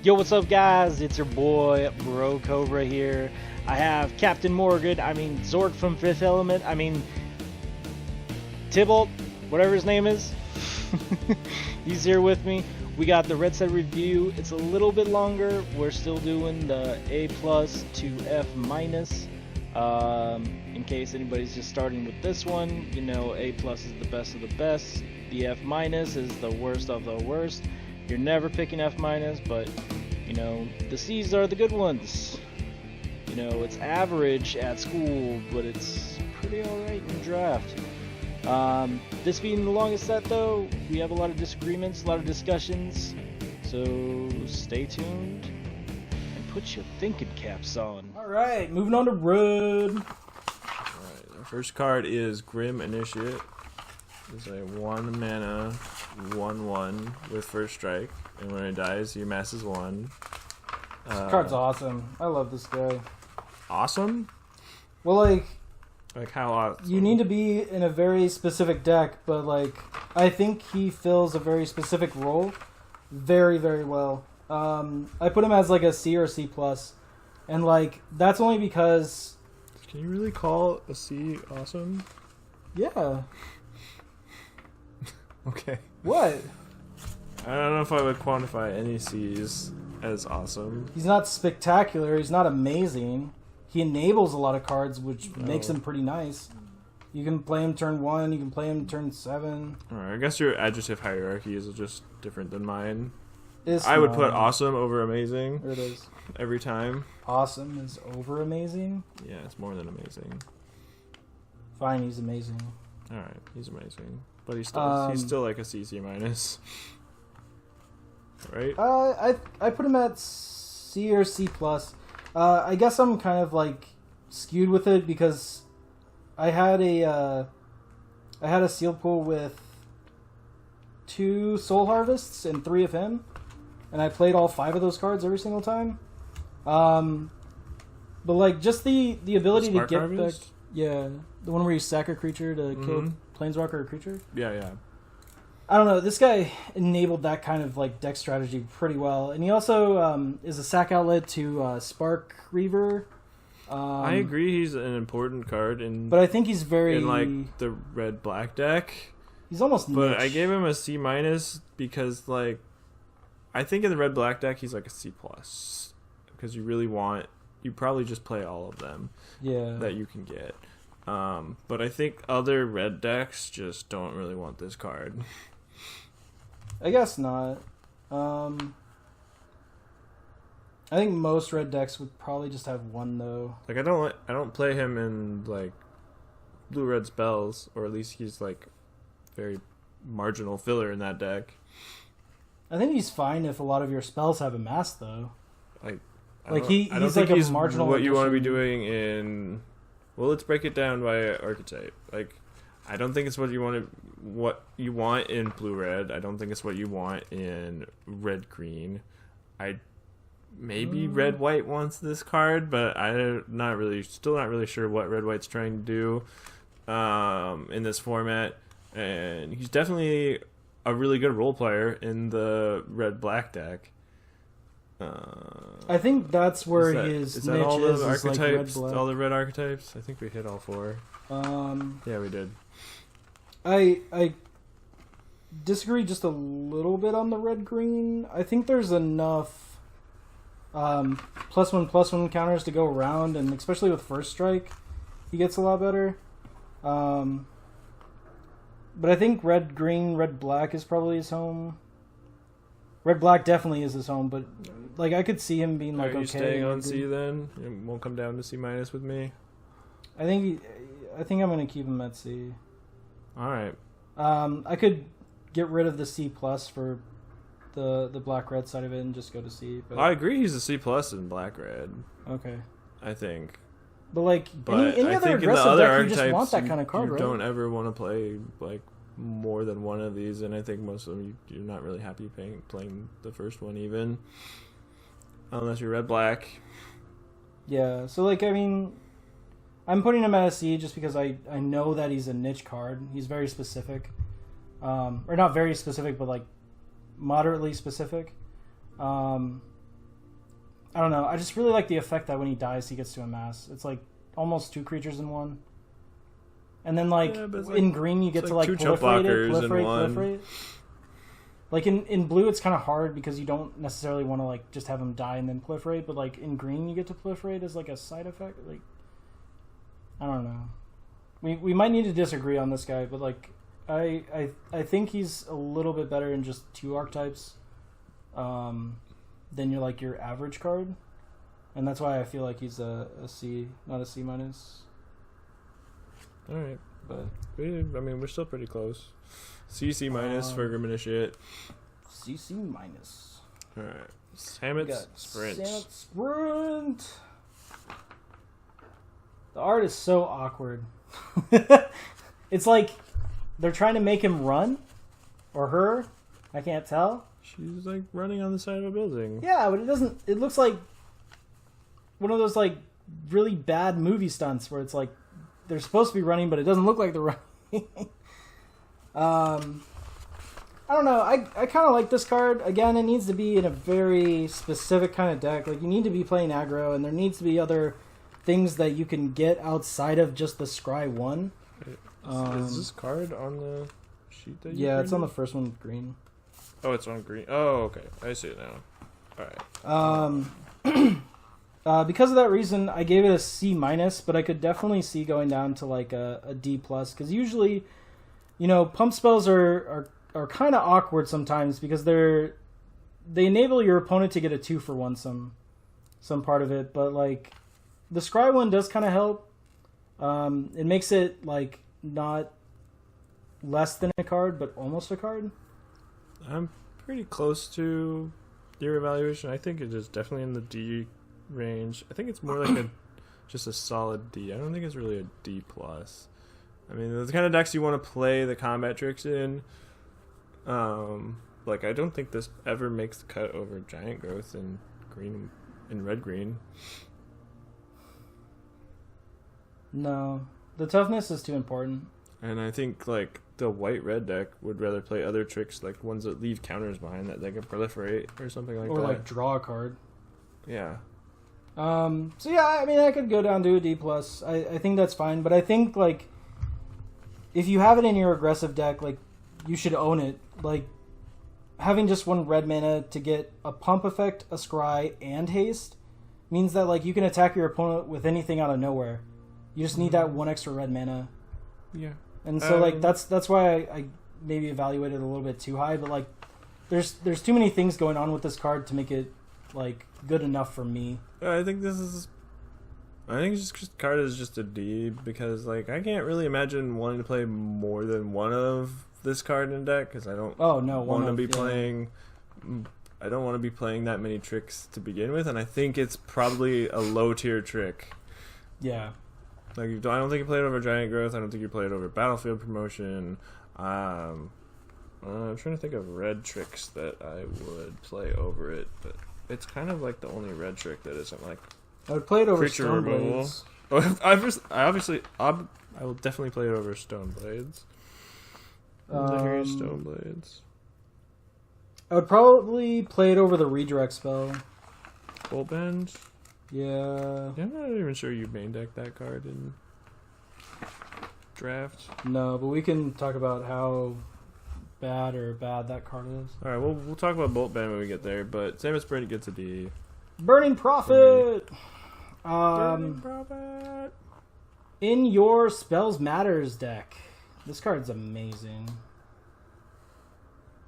Yo, what's up, guys? It's your boy, Bro Cobra here. I have Captain Morgan, Zork from Fifth Element, Tybalt, whatever his name is. He's here with me. We got the red set review. It's a little bit longer. We're still doing the A+ to F-. In case anybody's just starting with this one, you know, A+ is the best of the best. The F- is the worst of the worst. You're never picking F-, but, you know, the C's are the good ones. You know, it's average at school, but it's pretty alright in the draft. This being the longest set, though, we have a lot of disagreements, a lot of discussions, so stay tuned and put your thinking caps on. Alright, moving on to Red. Alright, our first card is Grim Initiate. It's a 1 mana, 1/1 with first strike, and when it dies, your mass is 1. This card's awesome. I love this guy. Awesome? Well, like how awesome? you need to be in a very specific deck, but I think he fills a very specific role very, very well. I put him as a C or C+, and that's only because... Can you really call a C awesome? Yeah. Okay. What? I don't know if I would quantify any C's as awesome. He's not spectacular. He's not amazing. He enables a lot of cards, which makes him pretty nice. You can play him turn 1. You can play him turn 7. Alright, I guess your adjective hierarchy is just different than mine. It's I would not. put awesome over amazing. There it is. Every time. Awesome is over amazing. Yeah, it's more than amazing. Fine, he's amazing. Alright, he's amazing. But he's still like a C, C-. Right? I put him at C or C+. I guess I'm kind of skewed with it because I had a seal pool with 2 Soul Harvests and 3 of him, and I played all 5 of those cards every single time. But just the ability to get Harvest? back, yeah, the one where you sack a creature to kill planeswalker or creature. Yeah. I don't know. This guy enabled that kind of deck strategy pretty well, and he also is a sack outlet to Spark Reaver. I agree. He's an important card but I think he's very in the red black deck. He's almost niche. But I gave him a C- because I think in the red black deck he's like a C+, because you probably just play all of them. Yeah. That you can get. But I think other red decks just don't really want this card. I guess not. I think most red decks would probably just have 1 though. I don't play him in blue red spells, or at least he's very marginal filler in that deck. I think he's fine if a lot of your spells have a mass though. I don't think a he's marginal what you want to be addition. doing in. Well, let's break it down by archetype. I don't think it's what you want in blue red. I don't think it's what you want in red green. Maybe red white wants this card, but I'm still not really sure what red white's trying to do in this format. And he's definitely a really good role player in the red black deck. I think that's where his niche all the is archetypes, red-black. all the red archetypes. I think we hit all 4. Yeah, we did. I disagree just a little bit on the red green. I think there's enough +1/+1 counters to go around, and especially with first strike, he gets a lot better. But I think red green, red black is probably his home. Red black definitely is his home, but I could see him being Are okay. you staying on C then? It won't come down to C- with me. I think I'm gonna keep him at C. All right. I could get rid of the C+ for the black red side of it and just go to C. But I agree. He's a C+ in black red. okay. I think. But any I other think in the aggressive other deck, you just want archetypes, that kind of card, you right? don't ever want to play more than one of these, and I think most of them you're not really happy playing the first one even, unless you're red black. Yeah. So I'm putting him at a C just because I know that he's a niche card. He's very specific. Or not very specific, but like moderately specific. I don't know. I just really like the effect that when he dies, he gets to amass. It's like almost 2 creatures in one. And then like in green, you get to like proliferate. Like in blue, it's kind of hard because you don't necessarily want to like just have him die and then proliferate. But like in green, you get to proliferate as like a side effect. Like I don't know. We might need to disagree on this guy, but like I think he's a little bit better in just 2 archetypes. Than your average card, and that's why I feel like he's a C, not a C minus. All right, but we're still pretty close. C minus for Griminish. C minus. All right, Samet Sprint. The art is so awkward. It's like they're trying to make him run, or her. I can't tell. She's like running on the side of a building. Yeah, but it doesn't. It looks like one of those like really bad movie stunts where it's like they're supposed to be running, but it doesn't look like they're running. I don't know. I kind of like this card. Again, it needs to be in a very specific kind of deck. Like you need to be playing aggro, and there needs to be other things that you can get outside of just the Scry 1. Is this card on the sheet that you it's on the first one with green. Oh, it's on green. Oh, okay. I see it now. All right. Because of that reason, I gave it a C minus, but I could definitely see going down to like a D plus. Because usually, pump spells are kind of awkward sometimes because they enable your opponent to get a 2-for-1 some part of it. But like the Scry one does kind of help. It makes it like not less than a card, but almost a card. I'm pretty close to your evaluation. I think it is definitely in the D range. I think it's more like just a solid D. I don't think it's really a D plus. I mean, the kind of decks you want to play the combat tricks in. Like I don't think this ever makes the cut over Giant Growth in green in red green. No, the toughness is too important. And I think like the white-red deck would rather play other tricks, like ones that leave counters behind that they can proliferate or something like that. Or like draw a card. Yeah. So yeah, I mean I could go down to a D plus. I think that's fine, but I think like if you have it in your aggressive deck, like you should own it. Like having just 1 red mana to get a pump effect, a scry, and haste means that like you can attack your opponent with anything out of nowhere. You just need that 1 extra red mana. Yeah. And so like that's why I maybe evaluated it a little bit too high, but like there's too many things going on with this card to make it like good enough for me. I think this card is just a D because like I can't really imagine wanting to play more than one of this card in deck because I don't want to be playing. I don't want to be playing that many tricks to begin with, and I think it's probably a low tier trick. Yeah. Like I don't think you play it over Giant Growth. I don't think you play it over Battlefield Promotion. I'm trying to think of red tricks that I would play over it, but it's kind of like the only red trick that isn't like I would play it over creature Stone removal. Blades. I will definitely play it over Stone Blades. Stone Blades. I would probably play it over the redirect spell. Bolt Bend. Yeah. I'm not even sure you main deck that card in draft. No, but we can talk about how bad that card is. All right, we'll talk about Bolt Bend when we get there. But Samus Sprint gets a D. Burning Prophet. Burning Prophet. In your Spells Matters deck, this card's amazing.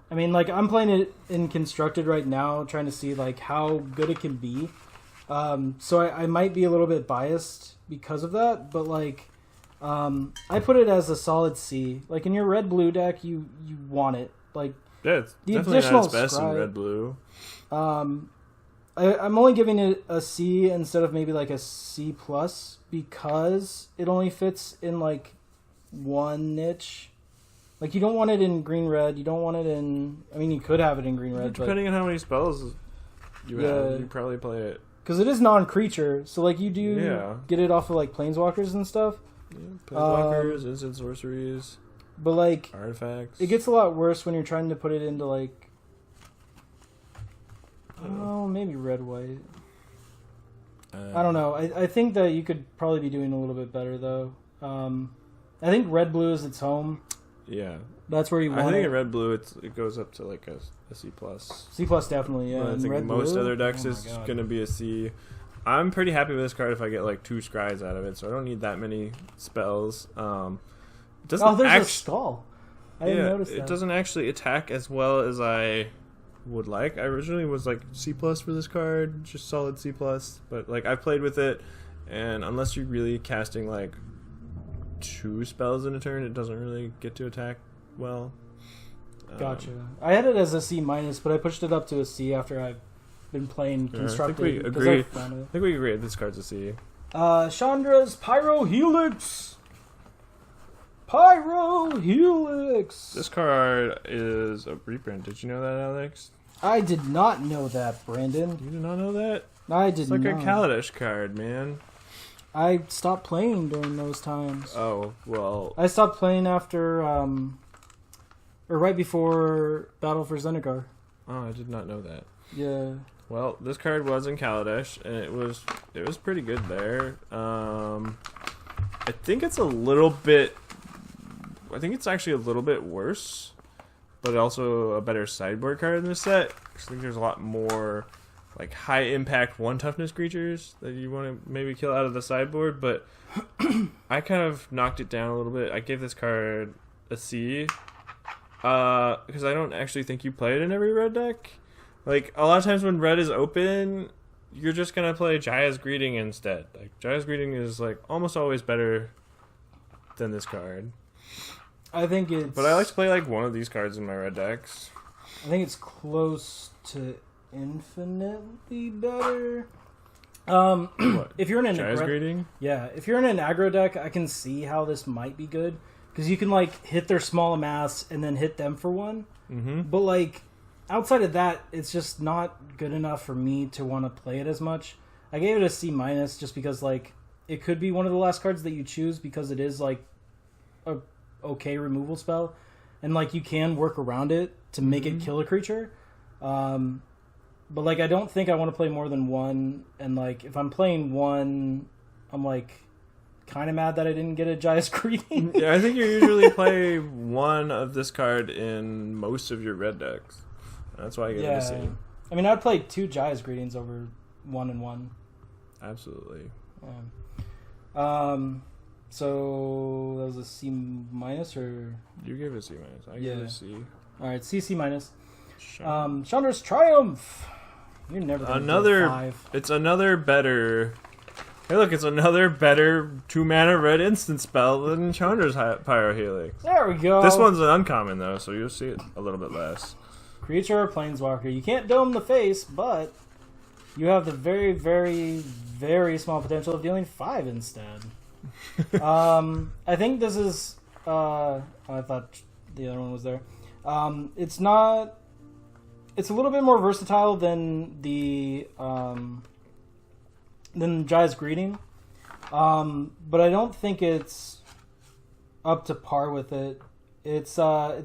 I mean, like I'm playing it in Constructed right now, trying to see like how good it can be. So I might be a little bit biased because of that, but like I put it as a solid C. Like in your red-blue deck, you want it. Like yeah, it's the definitely additional not its best scry, in red-blue. I'm only giving it a C instead of maybe like a C plus because it only fits in like one niche. Like you don't want it in green-red. You don't want it in. I mean, you could have it in green-red, depending on how many spells you have, you probably play it. Because it is non-creature, so like you do get it off of like planeswalkers and stuff. Yeah, planeswalkers, instant sorceries. But like artifacts. It gets a lot worse when you're trying to put it into like maybe red white. I don't know. I think that you could probably be doing a little bit better, though. I think red-blue is its home. Yeah. That's where you want it. I think in red-blue it goes up to like a C+. C+, definitely, yeah. But I think most other decks is going to be a C. I'm pretty happy with this card if I get like 2 scries out of it, so I don't need that many spells. There's a skull. I didn't notice that. It doesn't actually attack as well as I would like. I originally was like C+ for this card, just solid C+, but like I've played with it, and unless you're really casting like 2 spells in a turn, it doesn't really get to attack well. Gotcha. I had it as a C-, but I pushed it up to a C after I've been playing Constructed. I think we agree. I think we agree that this card's a C. Chandra's Pyro Helix. Pyro Helix. This card is a reprint. Did you know that, Alex? I did not know that, Brandon. You did not know that? I did not. It's like a Kaladesh card, man. I stopped playing during those times. Oh, well. I stopped playing after, or right before Battle for Zendikar. Oh, I did not know that. Yeah. Well, this card was in Kaladesh, and it was pretty good there. I think it's actually a little bit worse, but also a better sideboard card in this set. I think there's a lot more like high impact 1 toughness creatures that you want to maybe kill out of the sideboard, but I kind of knocked it down a little bit. I gave this card a C because I don't actually think you play it in every red deck. Like, a lot of times when red is open, you're just going to play Jaya's Greeting instead. Like, Jaya's Greeting is, like, almost always better than this card. I think it's... But I like to play, like, one of these cards in my red decks. I think it's close to infinitely better. What? If you're in an Jaya's Greeting? Yeah, if you're in an aggro deck, I can see how this might be good. Because you can, like, hit their small amass and then hit them for 1. Mm-hmm. But, like... outside of that, it's just not good enough for me to want to play it as much. I gave it a C- just because, like, it could be one of the last cards that you choose because it is, like, a okay removal spell. And, like, you can work around it to make it kill a creature. But, like, I don't think I want to play more than 1. And, like, if I'm playing 1, I'm, like, kind of mad that I didn't get a Jaya's Greeting. Yeah, I think you usually play 1 of this card in most of your red decks. That's why I gave it a C. I mean, I'd play 2 Jaya's Greetings over 1 and 1. Absolutely. Yeah. So that was a C- or you gave it a C-. I gave it a C. All right, C-. Chandra's Triumph. You're never gonna do 5. It's another better. Hey, look! It's another better 2-mana red instant spell than Chandra's Pyro Helix. There we go. This one's an uncommon though, so you'll see it a little bit less. Creature or planeswalker. You can't dome the face, but you have the very, very, very small potential of dealing 5 instead. I think this is... I thought the other one was there. It's not... It's a little bit more versatile than the... than Jaya's Greeting. But I don't think it's up to par with it. It's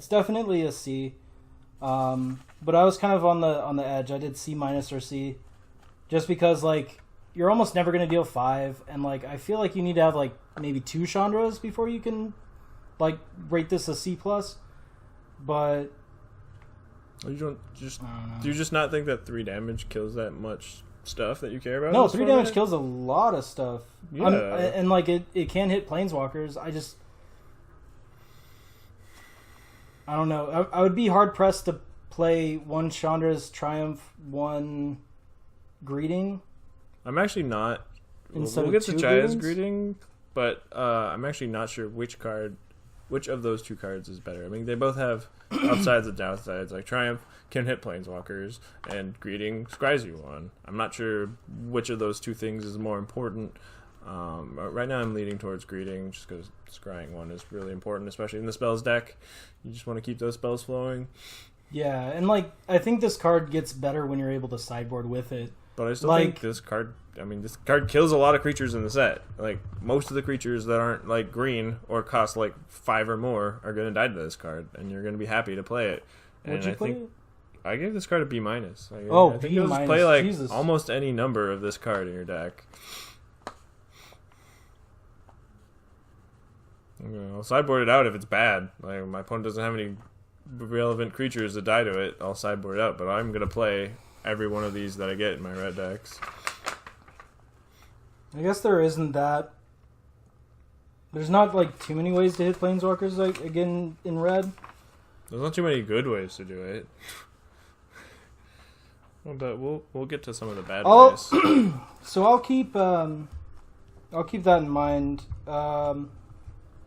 definitely a C. But I was kind of on the edge. I did C- or C, just because like you're almost never going to deal 5, and like I feel like you need to have like maybe 2 Chandras before you can like rate this a C+. But do you just not think that 3 damage kills that much stuff that you care about? No, 3 damage kills a lot of stuff. Yeah, and like it can hit planeswalkers. I don't know. I would be hard pressed to play 1 Chandra's Triumph, 1 Greeting. I'm actually not. We'll get to Jaya's Greeting, but I'm actually not sure which of those 2 cards is better. I mean, they both have upsides and downsides. Like Triumph can hit planeswalkers, and Greeting scries you 1. I'm not sure which of those 2 things is more important. Right now I'm leaning towards Greeting just because scrying 1 is really important, especially in the spells deck. You just want to keep those spells flowing. Yeah, and like I think this card gets better when you're able to sideboard with it. But I still think this card kills a lot of creatures in the set. Like most of the creatures that aren't like green or cost like 5 or more are going to die to this card, and you're going to be happy to play it. Would you play it? I gave this card a B-. I think B-. you'll just play like Jesus. almost any number of this card in your deck. I'll sideboard it out if it's bad. Like my opponent doesn't have any relevant creatures that die to it. I'll sideboard it out, but I'm gonna play every one of these that I get in my red decks. I guess there isn't that. There's not like too many ways to hit planeswalkers like again in red. There's not too many good ways to do it. Well, but we'll get to some of the bad ways. So I'll keep that in mind.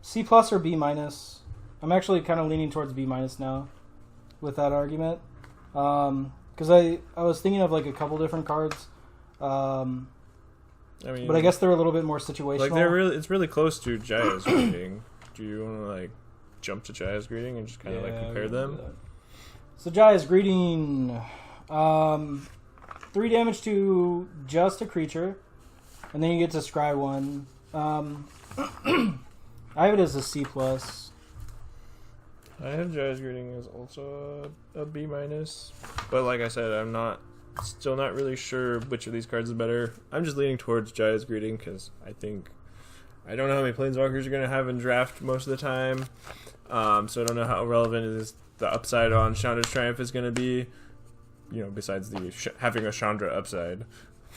C plus or B minus. I'm actually kind of leaning towards B minus now with that argument. Because I was thinking of like a couple different cards. I mean, but I guess they're a little bit more situational. Like it's really close to Jaya's Greeting. Do you want to like jump to Jaya's Greeting and just kind of like compare them? So Jaya's Greeting, 3 damage to just a creature, and then you get to scry 1. I have it as a C plus. I have Jaya's Greeting as also a B minus, but like I said, I'm still not really sure which of these cards is better. I'm just leaning towards Jaya's Greeting because I don't know how many planeswalkers you're gonna have in draft most of the time, so I don't know how relevant the upside on Chandra's Triumph is gonna be. Besides the having a Chandra upside,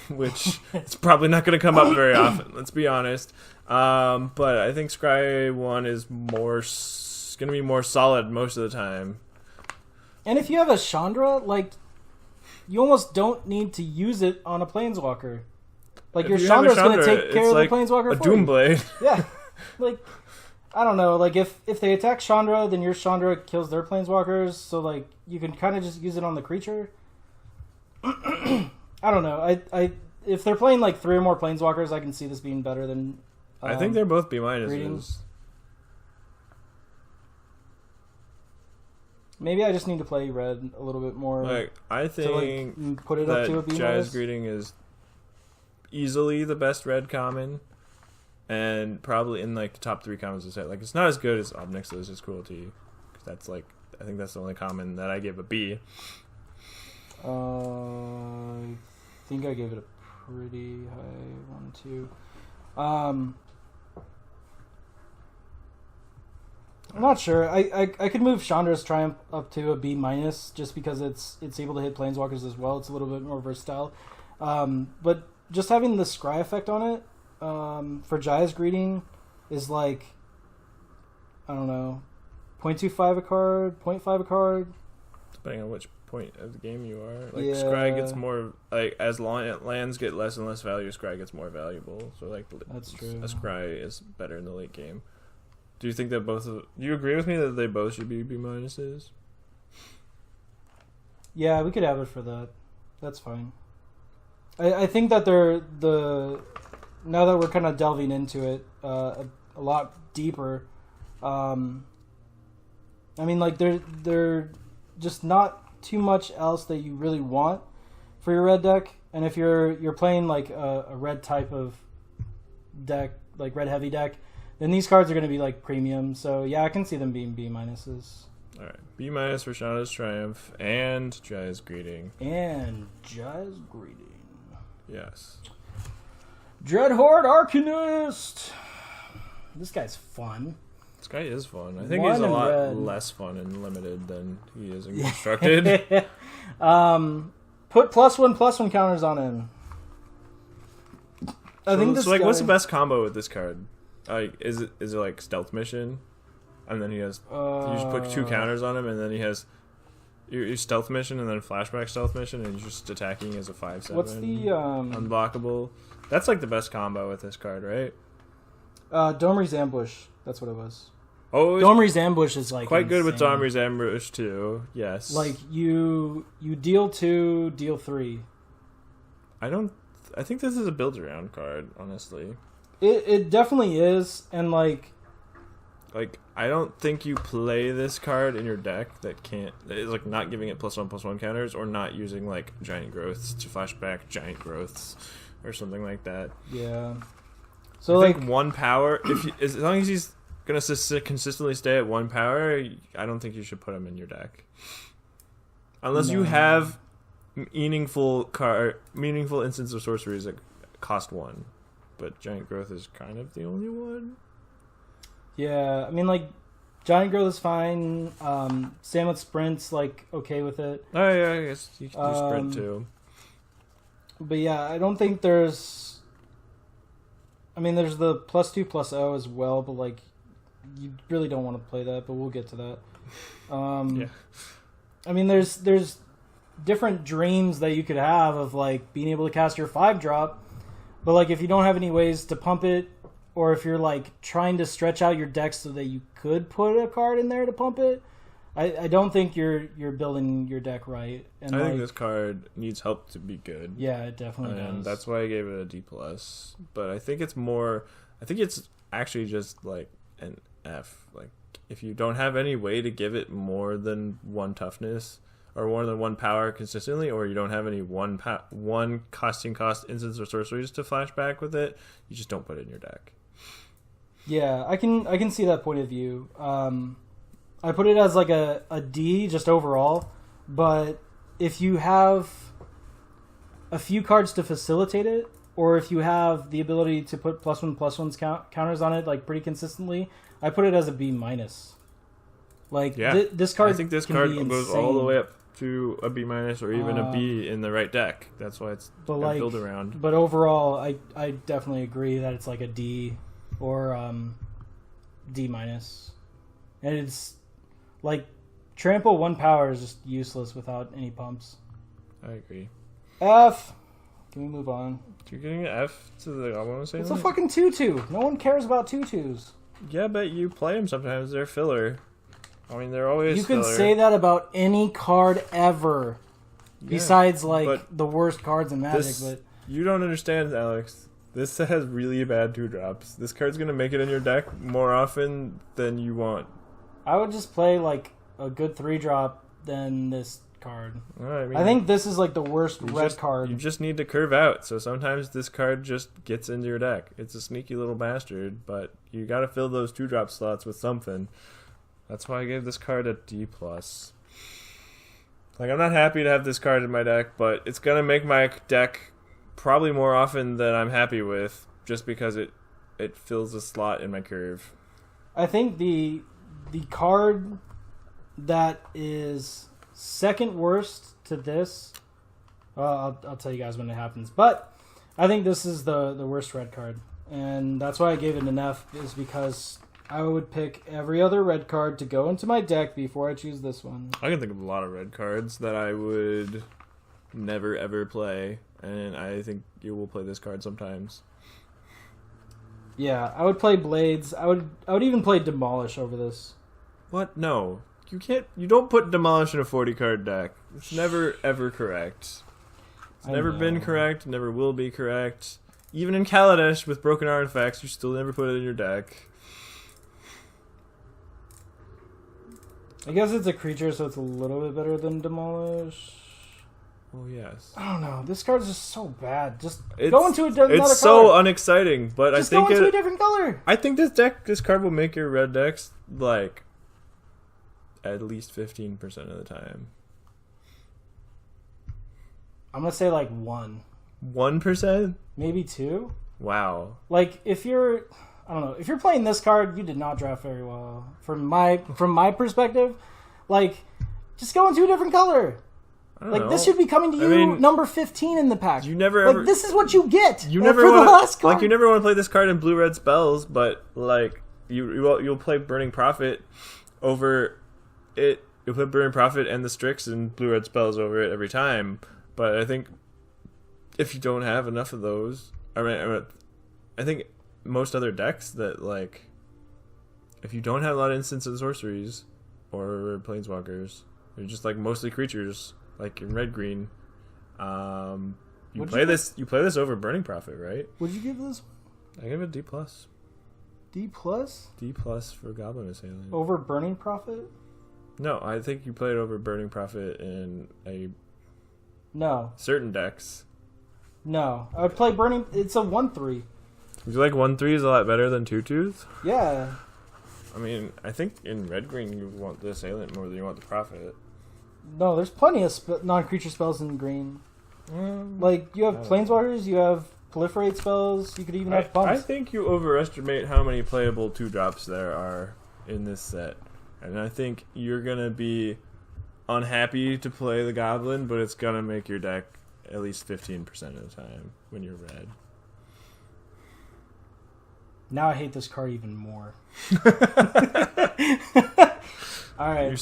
which it's probably not going to come up very often. Let's be honest. But I think Scry 1 is going to be more solid most of the time. And if you have a Chandra, like, you almost don't need to use it on a planeswalker. Like, If your you have a Chandra's going to take care like of the planeswalker a for you. Doomblade. Yeah. Like, I don't know. Like, if they attack Chandra, then your Chandra kills their planeswalkers. So, like, you can kind of just use it on the creature. I don't know. If they're playing like 3 or more planeswalkers, I can see this being better than. I think they're both B minuses. Greetings. Maybe I just need to play red a little bit more. Like I think to, like, put it up to a B Jaya's minus. Greeting is easily the best red common, and probably in like the top 3 commons to say. Like it's not as good as Obnixilus's Cruelty. That's like I think that's the only common that I give a B. I think I gave it a pretty high 1, 2. I'm not sure. I could move Chandra's Triumph up to a B minus just because it's able to hit planeswalkers as well. It's a little bit more versatile. But just having the scry effect on it for Jaya's Greeting is like, I don't know, 0.25 a card, 0.5 a card. Depending on which point of the game you are. Like Yeah. Scry gets more like as lands get less and less value, Scry gets more valuable. So like That's true. A Scry is better in the late game. Do you think that do you agree with me that they both should be B minuses? Yeah, we could have it for that. That's fine. I think that now that we're kind of delving into it a lot deeper. I mean, like they're just not too much else that you really want for your red deck, and if you're playing like a red type of deck, like red heavy deck, then these cards are going to be like premium. So yeah, I can see them being B minuses. All right, B minus for Chandra's Triumph and Jaya's Greeting. Yes. Dreadhorde Arcanist. This guy's fun. This guy is fun. I think One he's a and lot red. less fun and limited than he is in constructed. Put +1/+1 counters on him. I think this so like, guy, what's the best combo with this card? Like, is it like Stealth Mission, and then he has you just put 2 counters on him, and then he has your Stealth Mission, and then Flashback Stealth Mission, and you're just attacking as a 5/7. What's the unblockable? That's like the best combo with this card, right? Domri's Ambush? That's what it was. Oh, Domri's Ambush is like quite good with insane. Domri's Ambush too. Yes. Like you deal 2, deal 3. I think this is a build around card, honestly. It definitely is, and like I don't think you play this card in your deck that is like not giving it +1/+1 counters, or not using like Giant Growths to flashback Giant Growths or something like that. yeah. So I like think 1 power, as long as he's gonna consistently stay at 1 power, I don't think you should put him in your deck. Unless you No. have meaningful instance of sorceries that cost 1. But Giant Growth is kind of the only one. Yeah, I mean, like, Giant Growth is fine. Same with Sprint's, like, okay with it. Oh, yeah, I guess you can do Sprint, too. But yeah, I don't think there's... I mean, there's the +2/+0 as well, but, like, you really don't want to play that, but we'll get to that. Yeah. I mean, there's different dreams that you could have of, like, being able to cast your 5-drop, but, like, if you don't have any ways to pump it, or if you're, like, trying to stretch out your deck so that you could put a card in there to pump it, I don't think you're building your deck right. And I like, think this card needs help to be good. Yeah, it definitely And does. that's why I gave it a D+. But I think it's actually just, like, an F. Like, if you don't have any way to give it more than 1 toughness, or more than 1 power consistently, or you don't have any one casting cost instants or sorceries to flashback with it, you just don't put it in your deck. Yeah, I can see that point of view. I put it as like a D just overall, but if you have a few cards to facilitate it, or if you have the ability to put +1/+1 counters on it like pretty consistently, I put it as a B-. Like this card, I think this can card be goes insane. all the way up to a B- or even a B in the right deck. That's why it's But a like, build around. But overall, I definitely agree that it's like a D or D-. And it's like trample 1 power is just useless without any pumps. I agree. F. Can we move on? You're getting an F to the Goblin It's Assailant? a fucking 2/2. No one cares about 2/2s. Yeah, but you play them sometimes. They're filler. I mean, they're always You can filler. say that about any card ever. Yeah, Besides, like, but the worst cards in Magic, this- but... You don't understand, Alex. This has really bad 2-drops. This card's going to make it in your deck more often than you want. I would just play, like, a good 3-drop than this card. I mean, I think this is, like, the worst red card. You just need to curve out, so sometimes this card just gets into your deck. It's a sneaky little bastard, but you got to fill those 2-drop slots with something. That's why I gave this card a D+. Like, I'm not happy to have this card in my deck, but it's going to make my deck probably more often than I'm happy with, just because it fills a slot in my curve. I think the card that is second worst to this... I'll tell you guys when it happens. But I think this is the worst red card. And that's why I gave it an F, is because I would pick every other red card to go into my deck before I choose this one. I can think of a lot of red cards that I would never ever play, and I think you will play this card sometimes. Yeah, I would play Blades. I would even play Demolish over this. What? No. You can't. You don't put Demolish in a 40 card deck. It's never ever correct. It's I never know. been correct, never will be correct. Even in Kaladesh with broken artifacts, you still never put it in your deck. I guess it's a creature, so it's a little bit better than Demolish. Oh, yes. I don't know. This card's just so bad. Just It's, go into another it's color. so unexciting, but Just I think go into a different color. I think this card will make your red decks, like, at least 15% of the time. I'm gonna say like 1, 1%? maybe 2. Wow. Like if you're, I don't know, if you're playing this card, you did not draft very well. From my perspective, like just go into a different color. I don't Like know. this should be coming to you mean, number 15 in the pack. You never like ever. this is what you get. You for never the want last to card. like. You never want to play this card in blue-red spells, but like you'll play Burning Prophet over it. You'll play Burning Prophet and the Strix and blue-red spells over it every time. But I think if you don't have enough of those, I think most other decks that like, if you don't have a lot of instants and sorceries or planeswalkers, you're just like mostly creatures, like in red green. You play this over Burning Prophet, right? Would you give this I give it D+. D+? D+ for Goblin Assailant. Over Burning Prophet? No, I think you play it over Burning Prophet in a No. certain decks. No. I would play Burning... It's a 1/3. You feel like 1/3 is a lot better than 2/2? Yeah. I mean, I think in red green you want the Assailant more than you want the Prophet. No, there's plenty of non-creature spells in green. Like, you have Planeswalkers, you have Proliferate spells, you could even have Pumps. I think you overestimate how many playable 2-drops there are in this set. And I think you're going to be unhappy to play the Goblin, but it's going to make your deck at least 15% of the time when you're red. Now I hate this card even more. All right. Are you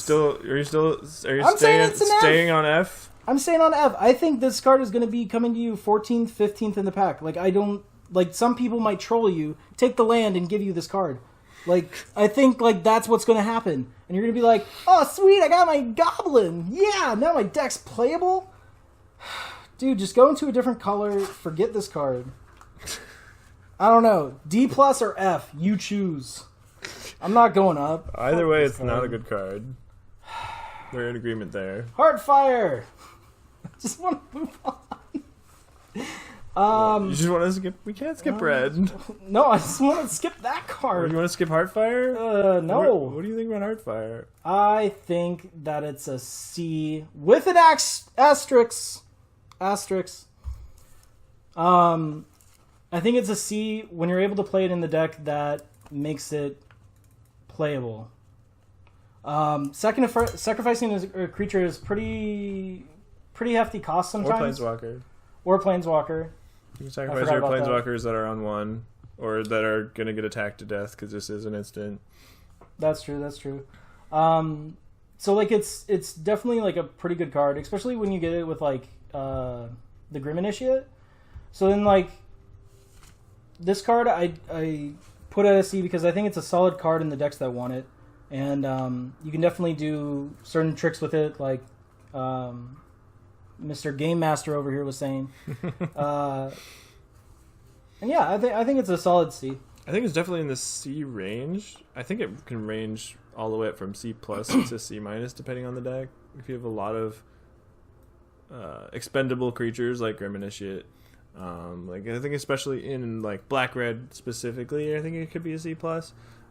staying on F? I'm staying on F. I think this card is going to be coming to you 14th, 15th in the pack. Like, I don't... Like, some people might troll you, take the land, and give you this card. Like, I think, like, that's what's going to happen. And you're going to be like, oh, sweet, I got my Goblin. Yeah, now my deck's playable. Dude, just go into a different color. Forget this card. I don't know. D+ or F, you choose. I'm not going up. Either way, it's not a good card. We're in agreement there. Heartfire! Just want to move on. You just want to skip? We can't skip red. No, I just want to skip that card. You want to skip Heartfire? No. What do you think about Heartfire? I think that it's a C with an asterisk. I think it's a C when you're able to play it in the deck that makes it playable. Sacrificing a creature is pretty hefty cost sometimes. Or Planeswalker. You can sacrifice your Planeswalkers that are on 1, or that are going to get attacked to death, because this is an instant. That's true. So, like, it's definitely, like, a pretty good card, especially when you get it with, like, the Grim Initiate. So then, like, this card I put at a C because I think it's a solid card in the decks that want it. And you can definitely do certain tricks with it, like Mr. Game Master over here was saying. And yeah, I think it's a solid C. I think it's definitely in the C range. I think it can range all the way up from C+ to C-, depending on the deck. If you have a lot of expendable creatures like Grim Initiate, like I think especially in like black-red specifically, I think it could be a C+.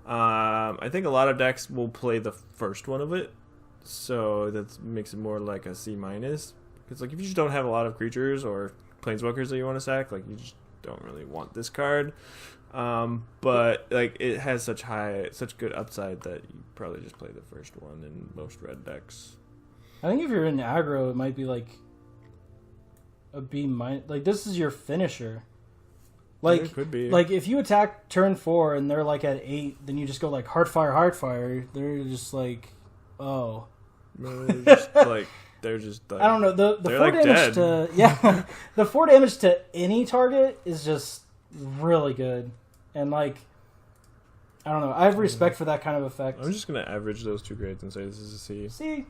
I think a lot of decks will play the first one of it, so that makes it more like a C-. Because like if you just don't have a lot of creatures or Planeswalkers that you want to sack, like you just don't really want this card. But like it has such good upside that you probably just play the first one in most red decks. I think if you're in aggro, it might be like a B-. Like this is your finisher. Like it could be. Like if you attack turn 4 and they're like at 8, then you just go like Heartfire. They're just like, oh. No, they're just like, I don't know. The 4 like damage dead. the 4 damage to any target is just really good. And like, I don't know. I have respect for that kind of effect. I'm just gonna average those two grades and say this is a C. C.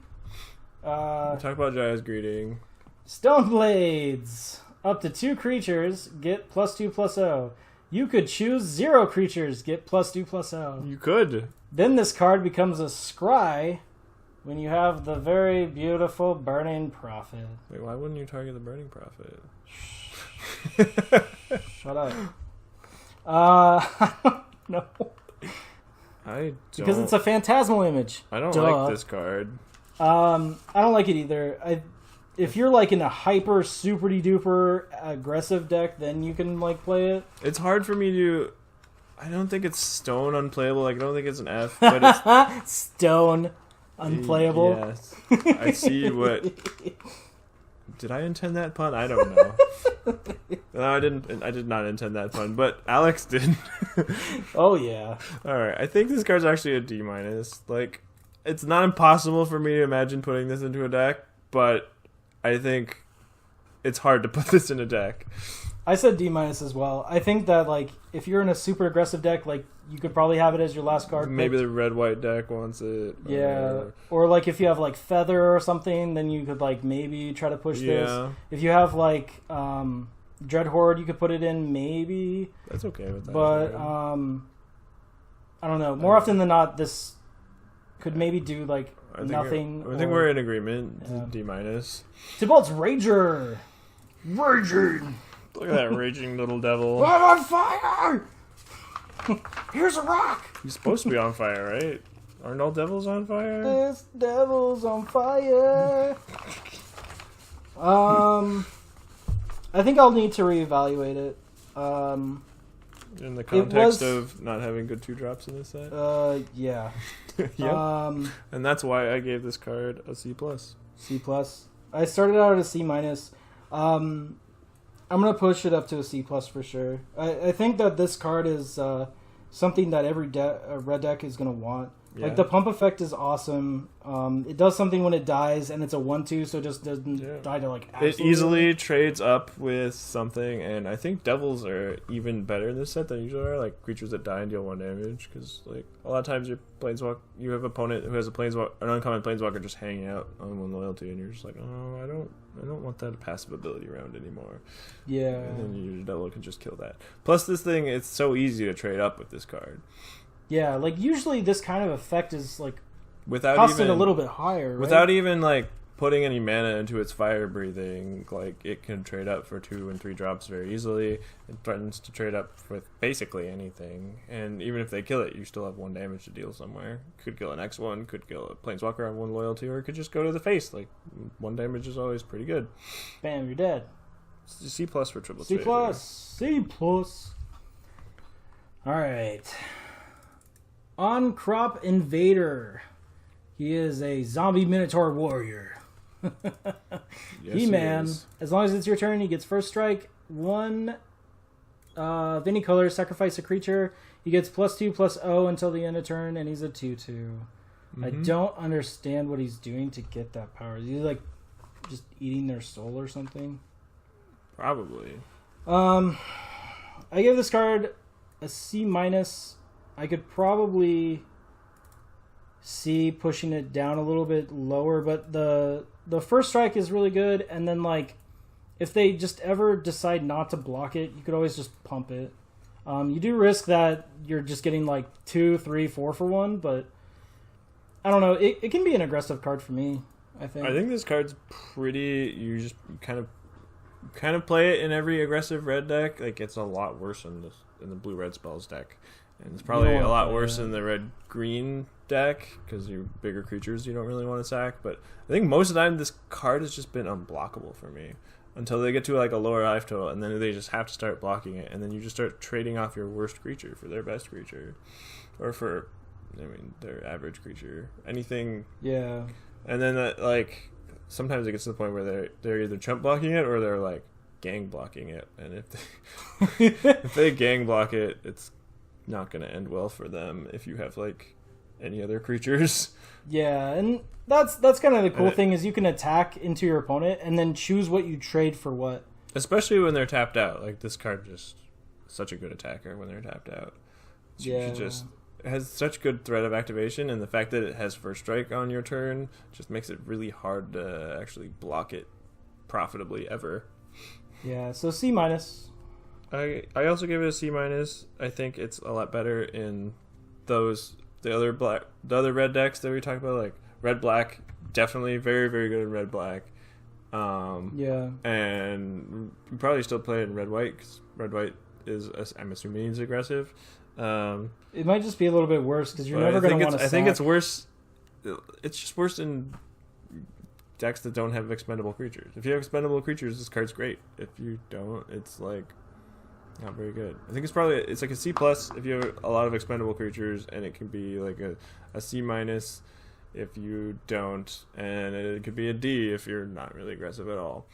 Talk about Jaya's Greeting. Stoneblades. Up to 2 creatures, get +2/+0. You could choose 0 creatures, get +2/+0. You could. Then this card becomes a scry when you have the very beautiful Burning Prophet. Wait, why wouldn't you target the Burning Prophet? Shut up. I don't know. Because it's a phantasmal image. I don't like this card. I don't like it either. If you're like in a hyper super duper aggressive deck, then you can like play it. It's hard for me to. I don't think it's stone unplayable. Like I don't think it's an F, but it's stone unplayable. Yes, I see what. Did I intend that pun? I don't know. No, I didn't. I did not intend that pun, but Alex did. Oh yeah. All right, I think this card's actually a D-. Like, it's not impossible for me to imagine putting this into a deck, but I think it's hard to put this in a deck. I said D- as well. I think that like if you're in a super aggressive deck, like you could probably have it as your last card. Maybe the red-white deck wants it. Yeah. Or like if you have like Feather or something, then you could like maybe try to push this. If you have like Dread Horde, you could put it in maybe. That's okay with that. But I don't know. More often than not, this could maybe do like nothing. I think we're in agreement. Yeah. D-. Tybalt's Rager. Raging. Look at that raging little devil. I'm on fire! Here's a rock! He's supposed to be on fire, right? Aren't all devils on fire? This devil's on fire. I think I'll need to reevaluate it. In the context of not having good 2-drops in this set? Yeah. Yep. And that's why I gave this card a C+. C+. I started out at a C-. I'm going to push it up to a C+ for sure. I think that this card is something that every red deck is going to want. Yeah. Like, the pump effect is awesome. It does something when it dies, and it's a 1/2, so it just doesn't die to, like, absolutely. It easily trades up with something, and I think devils are even better in this set than usually are, like creatures that die and deal 1 damage, because, like, a lot of times you have an opponent who has an uncommon planeswalker just hanging out on 1 loyalty, and you're just like, oh, I don't want that passive ability around anymore. Yeah. And then your devil can just kill that. Plus, this thing, it's so easy to trade up with this card. Yeah, like, usually this kind of effect is, like, without costing even a little bit higher, right? Without even, like, putting any mana into its fire breathing, like, it can trade up for 2 and 3 drops very easily. It threatens to trade up with basically anything, and even if they kill it, you still have 1 damage to deal somewhere. Could kill an X1, could kill a planeswalker on 1 loyalty, or it could just go to the face. Like, 1 damage is always pretty good. Bam, you're dead. C+ for triple C+. trader. C+. Alright. On Crop Invader. He is a zombie minotaur warrior. Yes, He-Man. he is. As long as it's your turn, he gets first strike. 1 of any color, sacrifice a creature. He gets +2/+0 until the end of turn, and he's a 2/2. I don't understand what he's doing to get that power. Is he, like, just eating their soul or something? Probably. I give this card a C-. I could probably see pushing it down a little bit lower, but the first strike is really good, and then, like, if they just ever decide not to block it, you could always just pump it. You do risk that you're just getting, like, 2, 3, 4 for 1, but I don't know. It can be an aggressive card for me, I think. I think this card's pretty. You just kind of play it in every aggressive red deck. Like, it's a lot worse in the blue-red spells deck. And it's probably a lot worse in the red-green deck, because you're bigger creatures you don't really want to sack. But I think most of the time this card has just been unblockable for me. Until they get to, like, a lower life total, and then they just have to start blocking it. And then you just start trading off your worst creature for their best creature. Or for, their average creature. Anything. Yeah. And then, like, sometimes it gets to the point where they're either chump blocking it or they're, like, gang blocking it. And if they gang block it, it's not going to end well for them if you have, like, any other creatures. Yeah, and that's kind of the cool thing, is you can attack into your opponent and then choose what you trade for what. Especially when they're tapped out. Like, this card just such a good attacker when they're tapped out. Yeah. It just has such good threat of activation, and the fact that it has first strike on your turn just makes it really hard to actually block it profitably ever. Yeah, so C-. I also give it a C-. I think it's a lot better in the other red decks that we talked about, like red black. Definitely very, very good in red black. Yeah, and you probably still play it in red white, because red white is, I'm assuming, is aggressive. it might just be a little bit worse because you're never going to want to. I think it's worse. It's just worse in decks that don't have expendable creatures. If you have expendable creatures, this card's great. If you don't, it's like not very good. I think it's like a C+ if you have a lot of expendable creatures, and it can be like a C- if you don't, and it could be a D if you're not really aggressive at all.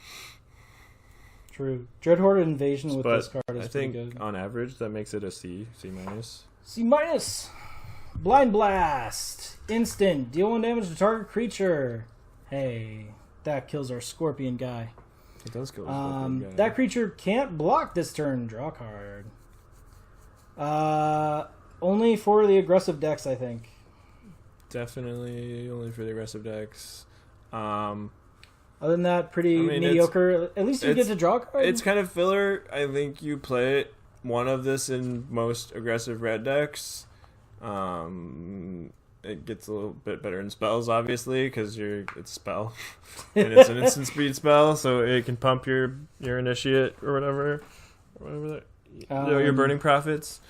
True. Dreadhorde Invasion with this card is I pretty think good. on average that makes it a C-. C-. Blind Blast. Instant. Deal 1 damage to target creature. Hey, that kills our Scorpion guy. It does kill the Scorpion guy. That creature can't block this turn. Draw a card. Only for the aggressive decks, I think. Definitely only for the aggressive decks. Other than that, pretty mediocre. At least you get to draw a card. It's kind of filler. I think you play one of this in most aggressive red decks. It gets a little bit better in spells, obviously, because it's a spell. And it's an instant speed spell, so it can pump your initiate or whatever. Your burning profits.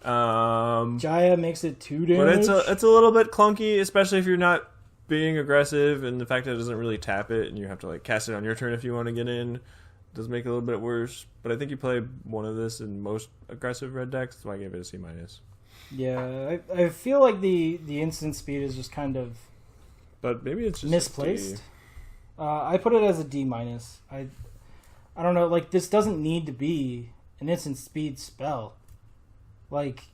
Jaya makes it 2 damage. But it's a little bit clunky, especially if you're not being aggressive, and the fact that it doesn't really tap it, and you have to like cast it on your turn if you want to get in, does make it a little bit worse. But I think you play one of this in most aggressive red decks, so I gave it a C-. Yeah, I feel like the instant speed is just kind of But maybe it's just misplaced. I put it as a D-. I don't know, like this doesn't need to be an instant speed spell. Like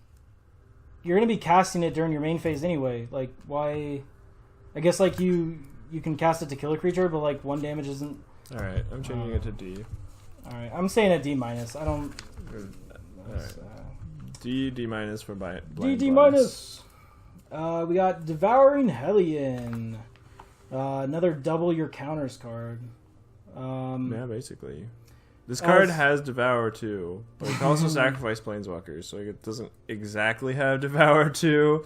you're gonna be casting it during your main phase anyway. Like why? I guess like you can cast it to kill a creature, but like 1 damage isn't. All right, I'm changing it to D. All right, I'm saying a D-. I don't. All right. D for blind D-. We got Devouring Hellion. Another double your counters card. Yeah, basically. This card has Devour too, but it can also sacrifice planeswalkers, so it doesn't exactly have Devour too.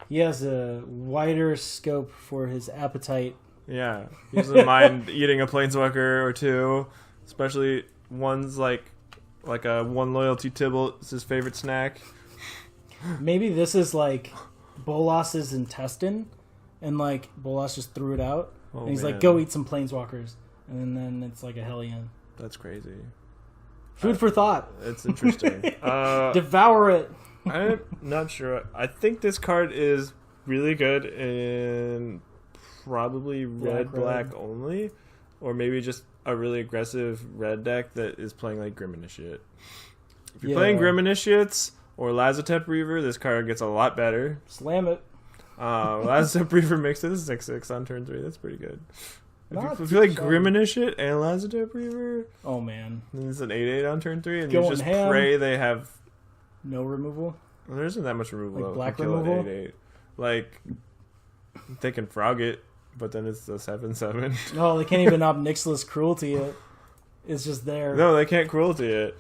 He has a wider scope for his appetite. Yeah, he doesn't mind eating a planeswalker or two, especially ones like a 1 loyalty Tibble. It's his favorite snack. Maybe this is like Bolas's intestine, and like Bolas just threw it out, and he's like, "Go eat some planeswalkers," and then it's like a Hellion. That's crazy. Food for thought. It's interesting. Devour it. I'm not sure. I think this card is really good in probably red-black only, or maybe just a really aggressive red deck that is playing like Grim Initiate. If you're playing Grim Initiates or Lazotep Reaver, this card gets a lot better. Slam it. Lazotep Reaver makes it a 6/6 on turn 3. That's pretty good. If you like Grim Initiate and Lazotep Reaver, oh man, then it's an 8/8 on turn 3, and Going you just ham. pray they have. No removal. Well, there isn't that much removal. Like black to kill removal? An 8/8. Like they can frog it, but then it's a 7/7. No, they can't even Ob-Nixilis Cruelty it. It's just there. No, they can't cruelty it.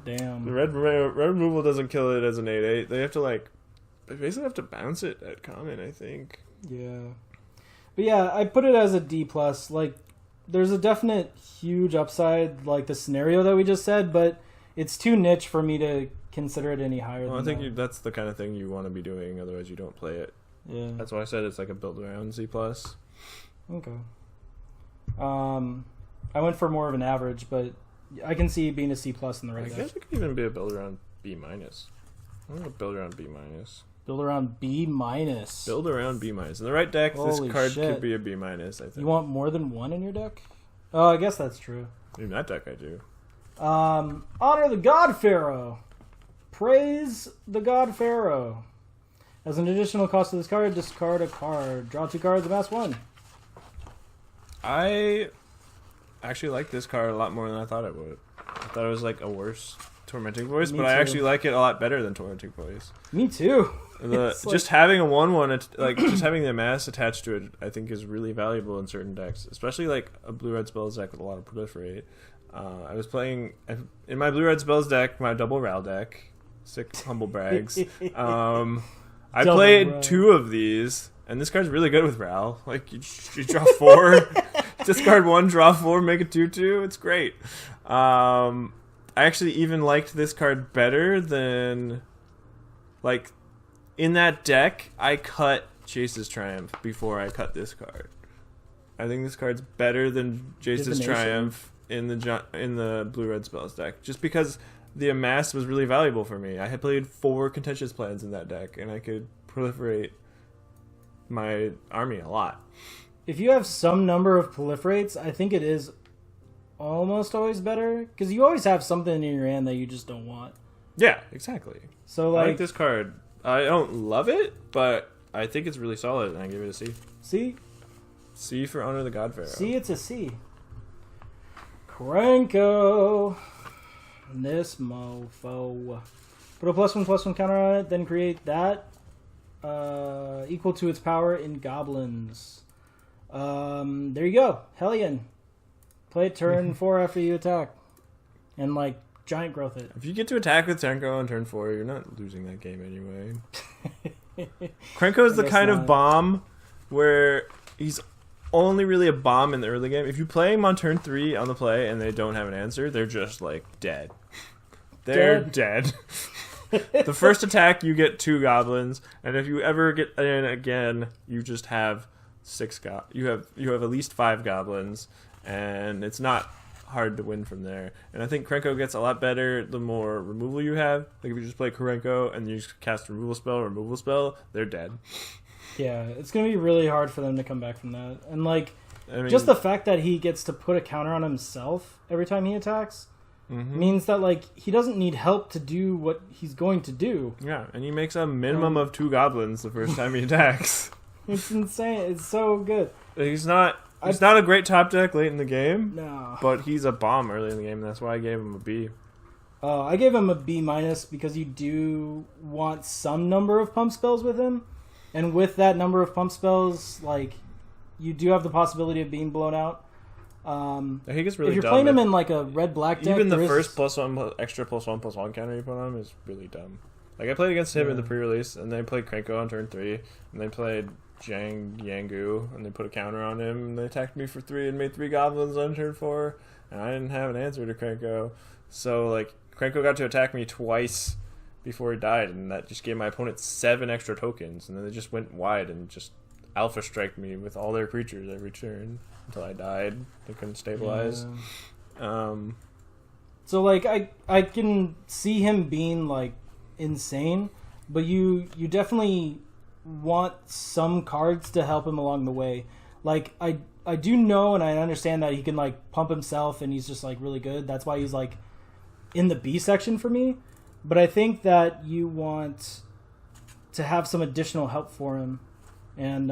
Damn. The red removal doesn't kill it as an 8/8. They basically have to bounce it at common, I think. Yeah. But yeah, I put it as a D+. Like, there's a definite huge upside, like the scenario that we just said, but it's too niche for me to consider it any higher than I think that. that's the kind of thing you want to be doing, otherwise you don't play it. Yeah. That's why I said it's like a build around C+. Okay. I went for more of an average, but I can see being a C+ in the red I deck. guess it could even be a build around B-. I'm going to build around B-. Build around B-. Build around B-. In the right deck, Holy this card shit. could be a B-, I think. You want more than one in your deck? Oh, I guess that's true. In that deck, I do. Honor the God Pharaoh. Praise the God Pharaoh. As an additional cost to this card, discard a card. Draw 2 cards, amass 1. I actually like this card a lot more than I thought it would. I thought it was like a worse Tormenting Voice, Me but I too. actually like it a lot better than Tormenting Voice. Me too. It's Just having a 1/1, like just having the amass attached to it, I think is really valuable in certain decks, especially like a blue-red spells deck with a lot of proliferate. I was playing in my blue-red spells deck, my double Ral deck, sick humble brags. I Double played Ral. 2 of these, and this card's really good with Ral. Like you draw 4, discard 1, draw 4, make a 2/2. It's great. I actually even liked this card better than, like, in that deck, I cut Jace's Triumph before I cut this card. I think this card's better than Jace's Divination. Triumph in the blue-red spells deck, just because the amass was really valuable for me. I had played 4 contentious plans in that deck, and I could proliferate my army a lot. If you have some number of proliferates, I think it is almost always better, because you always have something in your hand that you just don't want. Yeah, exactly. So I like like this card. I don't love it, but I think it's really solid, and I give it a C. see, C for Honor the God Pharaoh. see, it's a C. Cranko, this mofo. Put a +1/+1 counter on it, then create that equal to its power in goblins. There you go, Hellion. Play it turn 4 after you attack, and like giant growth it. If you get to attack with Tenko on turn 4, you're not losing that game anyway. Krenko is the guess kind not. of bomb where he's only really a bomb in the early game. If you play him on turn 3 on the play and they don't have an answer, they're just like dead. They're dead. The first attack, you get 2 goblins, and if you ever get in again, you just have 6 you have at least 5 goblins, and it's not hard to win from there. And I think Krenko gets a lot better the more removal you have. Like if you just play Krenko and you just cast removal spell, they're dead. Yeah, it's gonna be really hard for them to come back from that. And like, I mean, just the fact that he gets to put a counter on himself every time he attacks means that like he doesn't need help to do what he's going to do. Yeah, and he makes a minimum of 2 goblins the first time he attacks. It's insane. It's so good. He's not a great top deck late in the game. No, But he's a bomb early in the game. That's why I gave him a B. I gave him a B- because you do want some number of pump spells with him, and with that number of pump spells, like you do have the possibility of being blown out. He gets really if you're dumb. playing him in like a red-black deck, Even the first extra +1/+1 counter you put on him is really dumb. Like I played against him in the pre-release, and they played Krenko on turn 3, and they played Yangu, and they put a counter on him, and they attacked me for 3 and made 3 goblins on turn 4, and I didn't have an answer to Krenko. So like Krenko got to attack me twice before he died, and that just gave my opponent 7 extra tokens, and then they just went wide and just alpha striked me with all their creatures every turn until I died. They couldn't stabilize. Yeah. So like I can see him being like insane, but you definitely want some cards to help him along the way. Like I do know and I understand that he can like pump himself and he's just like really good. That's why he's like in the B section for me. But I think that you want to have some additional help for him, and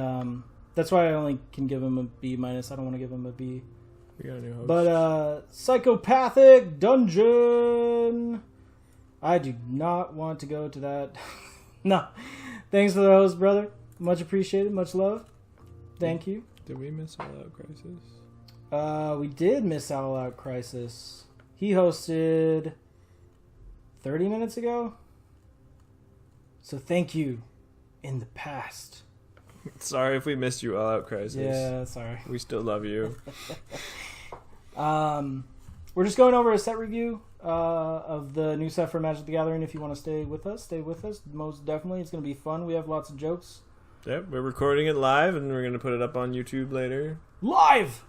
that's why I only can give him a B-. I don't want to give him a B. We got a new host. But Psychopathic Dungeon, I do not want to go to that. No, thanks for the host, brother. Much appreciated. Much love. Thank you. Did we miss All Out Crisis? We did miss All Out Crisis. He hosted 30 minutes ago. So thank you in the past. Sorry if we missed you, All Out Crisis. Yeah, sorry. We still love you. We're just going over a set review of the new set for Magic the Gathering. If you want to stay with us, stay with us. Most definitely. It's going to be fun. We have lots of jokes. Yep, we're recording it live, and we're going to put it up on YouTube later. Live!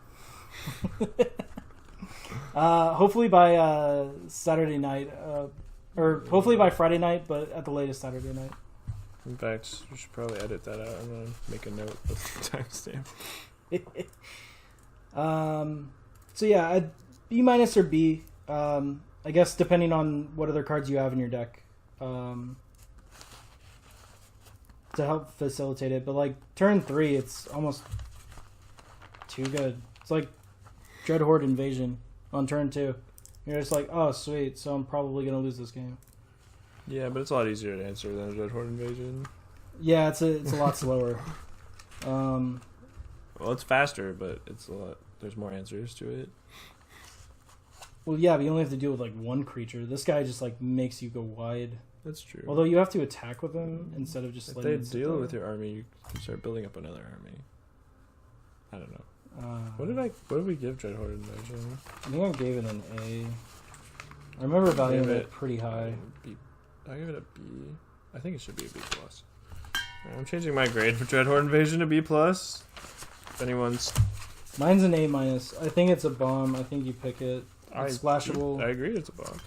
Hopefully by Saturday night. Or hopefully by Friday night, but at the latest Saturday night. In fact, we should probably edit that out. I'm going to make a note of the timestamp. So yeah, a B- or B. I guess depending on what other cards you have in your deck. To help facilitate it. But like turn 3, it's almost too good. It's like Dreadhorde Invasion on turn 2. You're just like, oh sweet, so I'm probably going to lose this game. Yeah, but it's a lot easier to answer than a Dreadhorde Invasion. Yeah, it's a lot slower. Well, it's faster, but it's a lot. There's more answers to it. Well, yeah, but you only have to deal with like one creature. This guy just like makes you go wide. That's true. Although you have to attack with him instead of just if letting they him sit deal there. with your army, you can start building up another army. I don't know. What did we give Dreadhorde Invasion? I think I gave it an A. I remember valuing it pretty high. I give it a B. I think it should be a B+. I'm changing my grade for Dreadhorde Invasion to B+. If anyone's... Mine's an A-. I think it's a bomb. I think you pick it. It's splashable. I agree it's a bomb.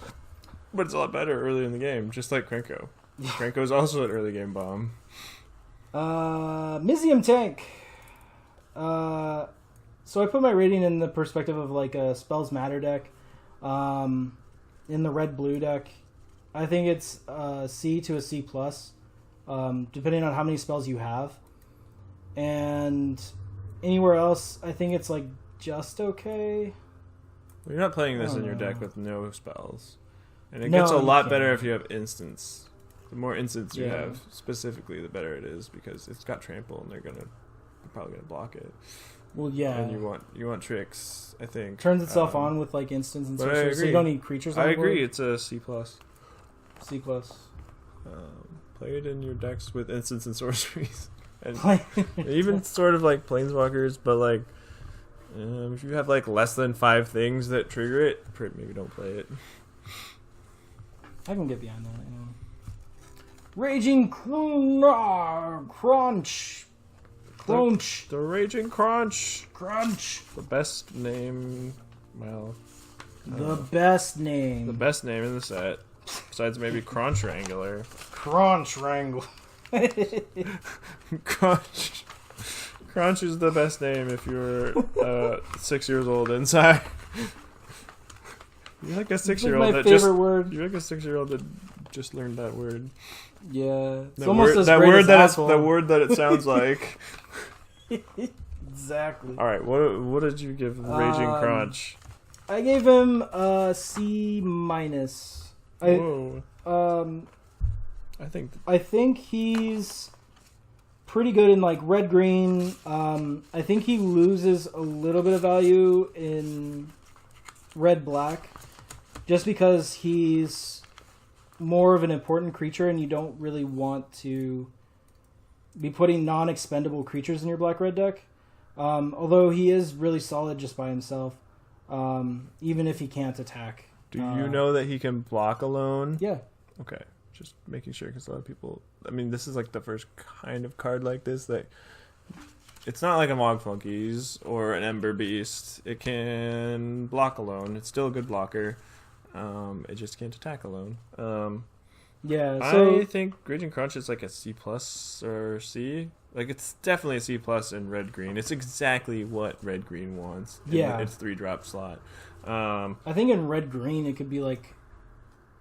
But it's a lot better early in the game, just like Krenko. Krenko's also an early game bomb. Mizium Tank. So I put my rating in the perspective of like a Spells Matter deck. In the red-blue deck, I think it's a C to a C+, depending on how many spells you have. And anywhere else, I think it's like just okay. Well, you're not playing this in your deck with no spells. And it No, gets a you lot can't. better if you have instants. The more instants you Yeah. have, specifically, the better it is, because it's got trample, and they're probably gonna block it. Well, yeah. And you want tricks, I think. Turns itself on with like instants and but I sorcerers, so you agree. don't need creatures on I the board. agree, it's a C+. C+. Play it in your decks with instants and sorceries. And Play- even sort of like planeswalkers, but like if you have like less than 5 things that trigger it, maybe don't play it. I can get behind that. Raging Crunch. The Raging Crunch. Crunch. The best name. Well. The best name. The best name in the set. Besides maybe Crunch Wrangler. Crunch Wrangler. Crunch. Crunch is the best name if you're 6 years old inside. You're like a 6-year-old my favorite word. You're like a 6-year-old that just learned that word. Yeah, it's That almost word, as that great word as that asshole. the word that it sounds like. Exactly. All right, what did you give Raging Crunch? I gave him a C minus. Whoa. I think he's pretty good in like red green. I think he loses a little bit of value in red black, just because he's more of an important creature, and you don't really want to be putting non-expendable creatures in your black-red deck. Although he is really solid just by himself, even if he can't attack. Do you know that he can block alone? Yeah. Okay, just making sure, because a lot of people... I mean, this is like the first kind of card like this that... It's not like a Mog Flunkies or an Ember Beast. It can block alone. It's still a good blocker. It just can't attack alone. Yeah, so... I think Raging Crunch is like a C plus or C. Like, it's definitely a C plus in red green. It's exactly what red green wants. Yeah, its 3-drop slot. I think in red green it could be like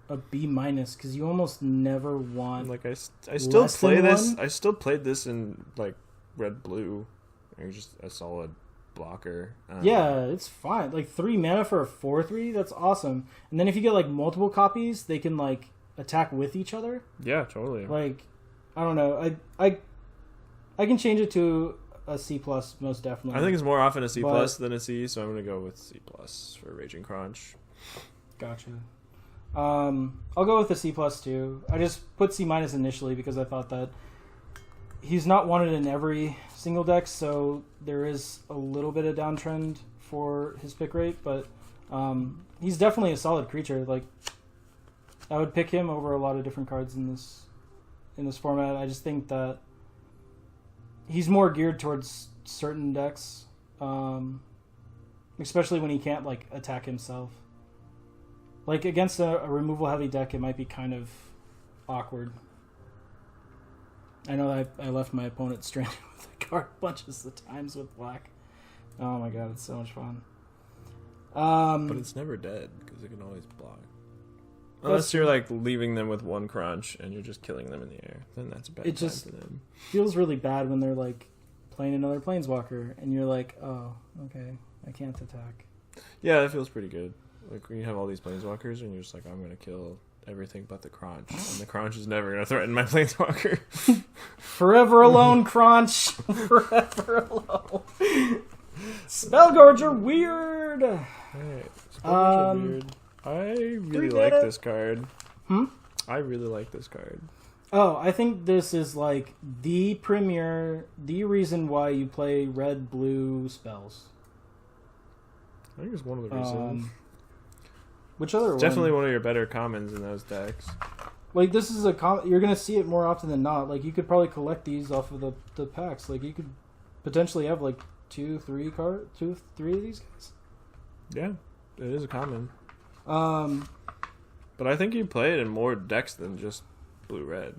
a B minus, because you almost never want. Like I still less play than this. one. I still played this in like red blue. You're just a solid blocker. Yeah, it's fine. Like 3 mana for a 4/3, that's awesome. And then if you get like multiple copies, they can like attack with each other. Yeah, totally. Like, I don't know. I can change it to a C plus most definitely. I think it's more often a C plus than a C, so I'm gonna go with C plus for Raging Crunch. Gotcha. I'll go with a C plus too. I just put C minus initially because I thought that he's not wanted in every single deck, so there is a little bit of downtrend for his pick rate, but he's definitely a solid creature. Like, I would pick him over a lot of different cards in this format. I just think that he's more geared towards certain decks, especially when he can't like attack himself. Like against a removal heavy deck, it might be kind of awkward. I know I left my opponent stranded with a card bunches of times with black. Oh my god, it's so much fun. But it's never dead because it can always block. Unless you're like leaving them with 1 crunch and you're just killing them in the air, then that's a bad time for them. Feels really bad when they're like playing another planeswalker and you're like, oh, okay, I can't attack. Yeah, that feels pretty good. Like when you have all these planeswalkers and you're just like, I'm gonna kill everything but the crunch, and the crunch is never gonna threaten my planeswalker. Forever alone, crunch. Forever alone. Spellguards are weird. Hey, spellguards are weird. I really like this card. I really like this card. Oh, I think this is like the reason why you play red-blue spells. I think it's one of the reasons. Which other one? Definitely one of your better commons in those decks. Like, this is you're going to see it more often than not. Like, you could probably collect these off of the packs. Like, you could potentially have like 2, 3 of these guys. Yeah, it is a common. But I think you play it in more decks than just blue-red.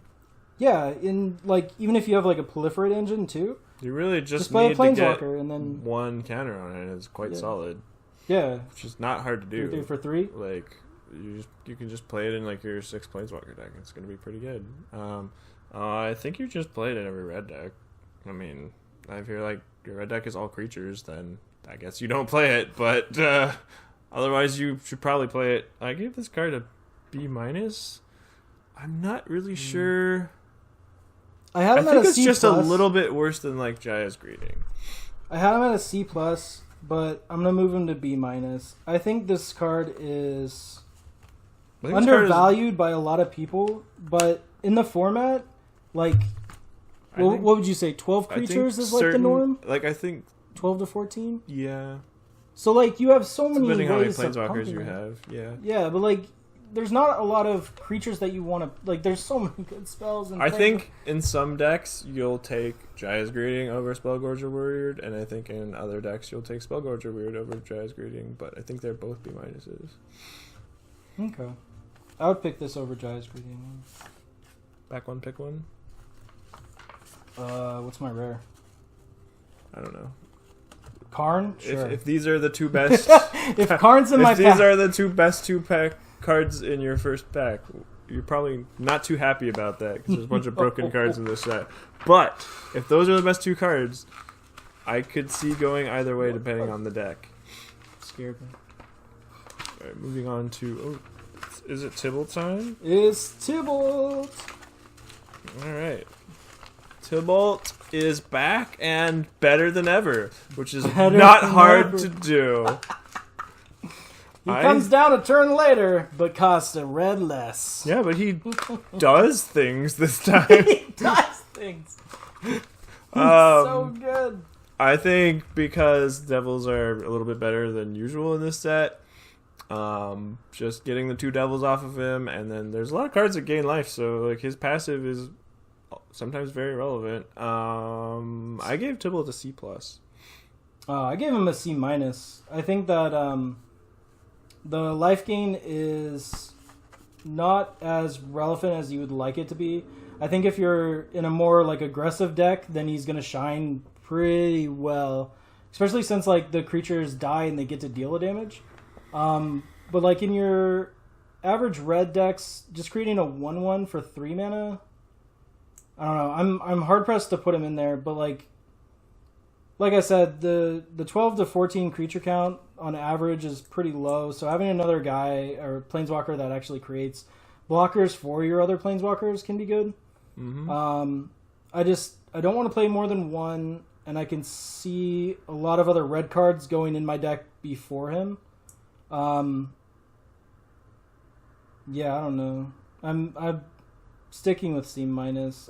Yeah, in like even if you have like a proliferate engine too, you really just play need a to get and then 1 counter on it, and it's quite solid. Yeah, which is not hard to do. 3 for 3. Like you can just play it in like your 6 planeswalker deck. It's gonna be pretty good. I think you just play it in every red deck. I mean, if you're like your red deck is all creatures, then I guess you don't play it. But otherwise, you should probably play it. I gave this card a B minus. I'm not really sure. I think it's just a little bit worse than like Jaya's Greeting. I had him at a C plus, but I'm gonna move him to B minus. I think this card is undervalued by a lot of people, but in the format, like, what would you say? 12 creatures is like the norm. Like I think 12 to 14. Yeah. So like you have so many depending ways how many of planeswalkers pumping you it. have. Yeah. Yeah, but like there's not a lot of creatures that you want to like. There's so many good spells. And I think in some decks you'll take Jaya's Greeting over Spellgorger Weird, and I think in other decks you'll take Spellgorger Weird over Jaya's Greeting. But I think they're both B minuses. Okay, I would pick this over Jaya's Greeting. Back one, pick one. What's my rare? I don't know. Karn? Sure. If these are the two best, if Karn's in my if pack, these are the two best two-pack cards in your first pack, you're probably not too happy about that because there's a bunch of broken cards in this set. But if those are the best two cards, I could see going either way depending on the deck. Scared me. All right, moving on to is it Tybalt time? It's Tybalt. All right. Tybalt is back and better than ever, which is not hard to do. He comes down a turn later, but costs a red less. Yeah, but he does things this time. He does things. He's so good. I think because Devils are a little bit better than usual in this set, just getting the 2 Devils off of him, and then there's a lot of cards that gain life, so like his passive is sometimes very relevant. I gave Tybalt a C+. I gave him a C-. I think that the life gain is not as relevant as you would like it to be. I think if you're in a more like aggressive deck, then he's gonna shine pretty well, especially since like the creatures die and they get to deal the damage. But like in your average red decks, just creating a 1/1 for 3 mana, I don't know. I'm hard pressed to put him in there, but like I said, the 12 to 14 creature count on average is pretty low. So having another guy or planeswalker that actually creates blockers for your other planeswalkers can be good. Mm-hmm. I don't want to play more than one, and I can see a lot of other red cards going in my deck before him. Yeah, I don't know. I'm sticking with C-.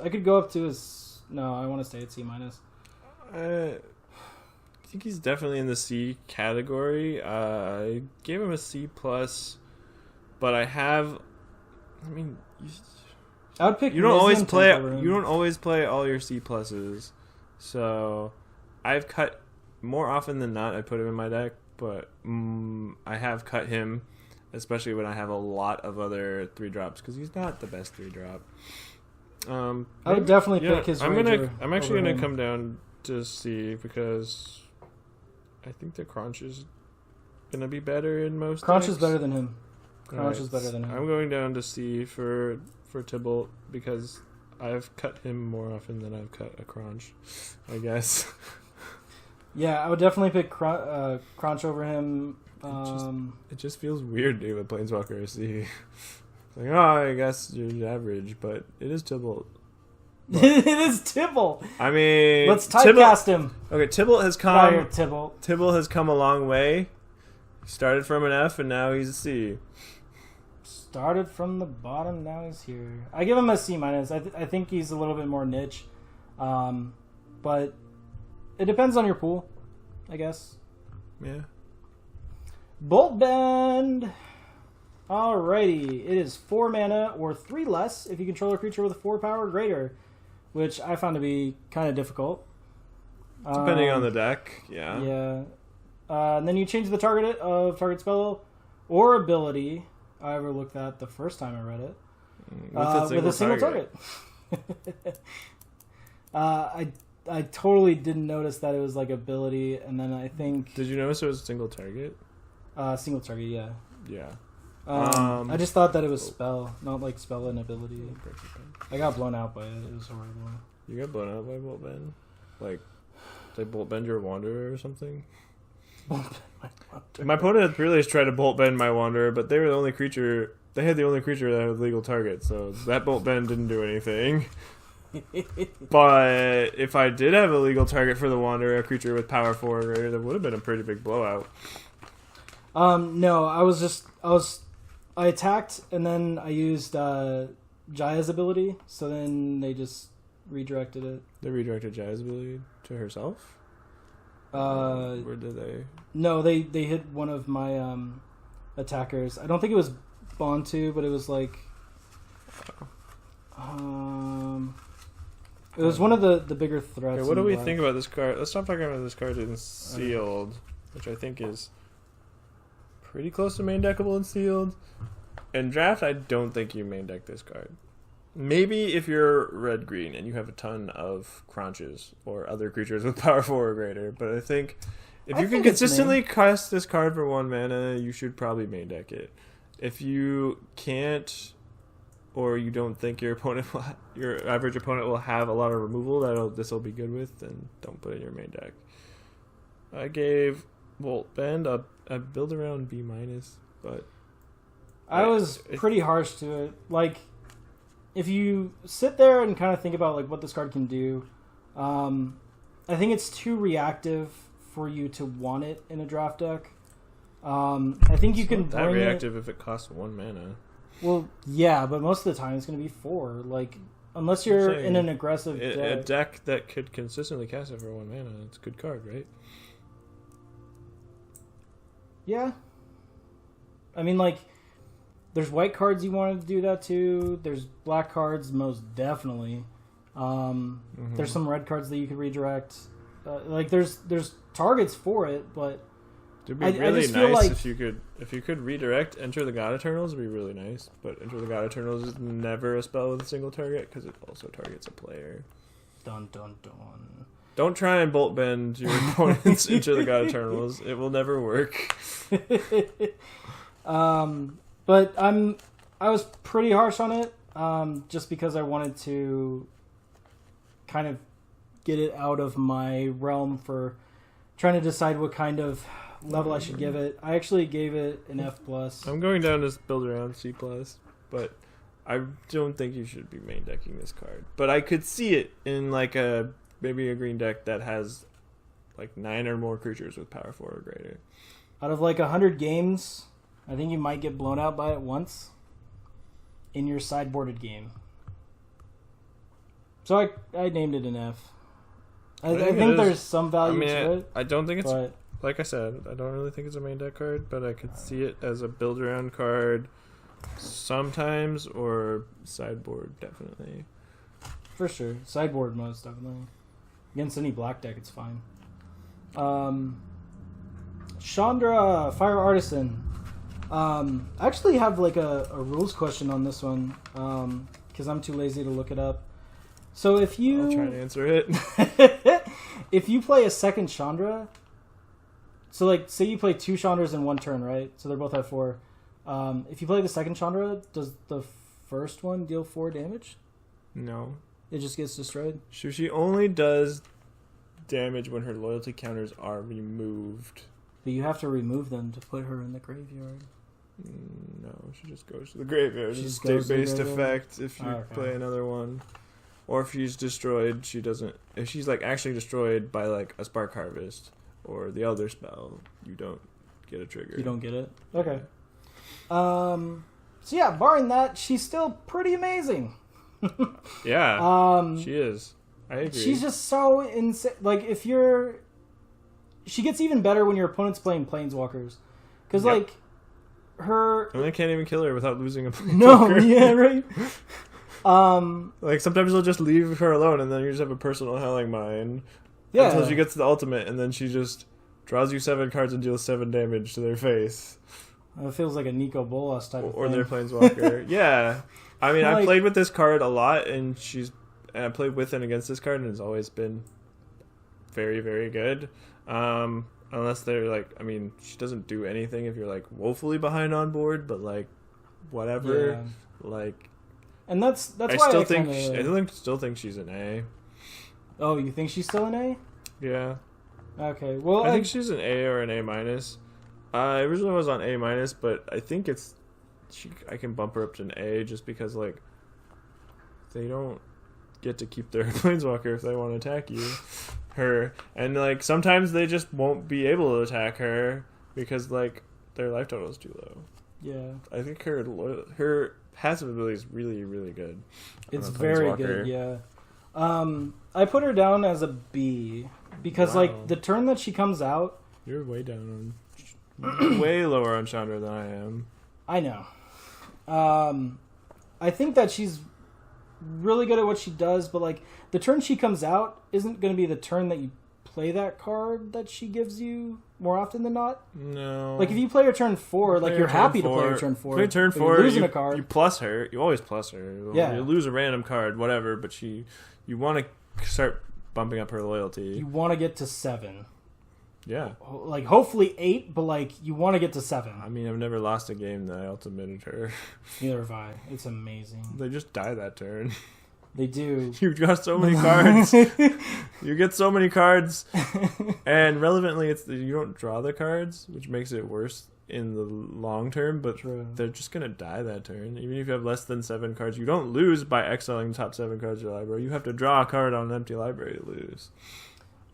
I could go up to his... No, I want to stay at C-. I think he's definitely in the C category. I gave him a C+, but I have... I mean... I would pick You don't always play. over him. You don't always play all your C pluses, so I've cut more often than not. I put him in my deck, but I have cut him, especially when I have a lot of other 3-drops because he's not the best 3-drop. I would definitely pick his. I'm actually gonna him. come down to C because I think the Crunch is gonna be better in most. Crunch decks. is better than him. Crunch Right. is better than him. I'm going down to C for Tybalt because I've cut him more often than I've cut a Crunch, I guess. Yeah, I would definitely pick Crunch over him. It just feels weird to with Planeswalker C. It's like, oh, I guess you're average, but it is Tybalt. It is Tybalt. I mean, Let's typecast him. Okay, Tybalt has Fire come. Tybalt. Tybalt has come a long way. He started from an F and now he's a C. Started from the bottom, now he's here. I give him a C-. I think he's a little bit more niche, but it depends on your pool, I guess. Yeah. Bolt Bend. Alrighty, it is 4 mana or 3 less if you control a creature with a 4 power or greater, which I found to be kind of difficult. Depending on the deck, yeah. Yeah. And then you change the target of target spell or ability. I overlooked that the first time I read it. With a single target. I totally didn't notice that it was like ability, and then I think... Did you notice it was a single target? Single target, yeah. Yeah. I just thought that it was spell, not like spell and ability. I got blown out by it. It was horrible. You got blown out by Bolt Bend? Like Bolt Bend your Wanderer or something? My opponent had really tried to Bolt Bend my Wanderer, but they were the only creature... They had the only creature that had legal target, so that Bolt Bend didn't do anything. But if I did have a legal target for the Wanderer, a creature with power 4 or greater, that would have been a pretty big blowout. No, I attacked and then I used Jaya's ability, so then they just redirected it. They redirected Jaya's ability to herself? Where did they? No, they hit one of my attackers. I don't think it was Bontu, but it was like, it was one of the bigger threats. Okay, what do we black. think about this card? Let's stop talking about this card in sealed, which I think is pretty close to main deckable in sealed. In draft, I don't think you main deck this card. Maybe if you're red-green and you have a ton of crunches or other creatures with power 4 or greater, but I think if you can consistently cast this card for 1 mana, you should probably main deck it. If you can't, or you don't think your average opponent will have a lot of removal this will be good with, then don't put it in your main deck. I gave Volt Bend a build around B-, but I was pretty harsh to it. Like, if you sit there and kind of think about like what this card can do, I think it's too reactive for you to want it in a draft deck. I think you can not that bring reactive if it costs 1 mana. Well, yeah, but most of the time it's going to be 4. Like, unless you're in an aggressive deck. A deck that could consistently cast it for 1 mana, it's a good card, right? Yeah. I mean, like, there's white cards you want to do that to. There's black cards, most definitely. There's some red cards that you could redirect. Like, there's targets for it, but it'd be really nice if you could redirect Enter the God Eternals. It'd be really nice, but Enter the God Eternals is never a spell with a single target because it also targets a player. Dun dun dun. Don't try and bolt bend your opponents Enter the God Eternals. It will never work. But I was pretty harsh on it, just because I wanted to kind of get it out of my realm for trying to decide what kind of level I should give it. I actually gave it an F+. I'm going down to build around C+, but I don't think you should be main decking this card. But I could see it in like maybe a green deck that has like 9 or more creatures with power 4 or greater. Out of like 100 games, I think you might get blown out by it once in your sideboarded game. So I named it an F. I think there's some value to it. I don't think it's... Like I said, I don't really think it's a main deck card, but I could see it as a build around card sometimes, or sideboard definitely. For sure. Sideboard most definitely. Against any black deck, it's fine. Chandra, Fire Artisan. I actually have like a rules question on this one, because I'm too lazy to look it up. So if you... I'll try to answer it. If you play a second Chandra... So, like, say you play 2 Chandras in 1 turn, right? So they're both at 4. If you play the second Chandra, does the first one deal 4 damage? No. It just gets destroyed? So she only does damage when her loyalty counters are removed. But you have to remove them to put her in the graveyard. No, she just goes to the graveyard. It's a state-based effect if you play another one. Or if she's destroyed, she doesn't... If she's, like, actually destroyed by, like, a Spark Harvest... or the Elder Spell, you don't get a trigger. You don't get it? Okay. So yeah, barring that, she's still pretty amazing. Yeah, she is. I agree. She's just so insane. Like, she gets even better when your opponent's playing Planeswalkers. Because, like, her... And they can't even kill her without losing a Planeswalker. No, yeah, right? Like, sometimes they'll just leave her alone, and then you just have a personal Howling Mine. Yeah. Until she gets to the ultimate, and then she just draws you 7 cards and deals 7 damage to their face. It feels like a Nico Bolas type of thing. Or their Planeswalker. Yeah. I mean, I played with this card a lot, and I played with and against this card, and it's always been very, very good. Unless they're like, I mean, she doesn't do anything if you're like woefully behind on board, but like, whatever. Yeah. Like, and that's why I still think she's an A. Oh, you think she's still an A? Yeah. Okay. Well, I think she's an A or an A-. I originally was on A-, but I think I can bump her up to an A just because, like, they don't get to keep their Planeswalker if they want to attack her. And, like, sometimes they just won't be able to attack her because, like, their life total is too low. Yeah. I think her passive ability is really, really good. It's very good, yeah. I put her down as a B because, like, the turn that she comes out... You're way down on... way lower on Chandra than I am. I know. I think that she's really good at what she does, but like the turn she comes out isn't going to be the turn that you play that card that she gives you more often than not. No. Like if you play her turn 4, like you're happy to play her turn 4. Play turn 4, you're losing a card. You plus her. You always plus her. Yeah. You lose a random card, whatever, but you want to start bumping up her loyalty. You want to get to 7. Yeah. Like hopefully 8, but like you want to get to 7. I mean, I've never lost a game that I ultimated her. Neither have I. It's amazing. They just die that turn. They do. You've got so many cards. You get so many cards, and relevantly, you don't draw the cards, which makes it worse in the long term. But True. They're just gonna die that turn. Even if you have less than 7 cards, you don't lose by exiling the top 7 cards of your library. You have to draw a card on an empty library to lose.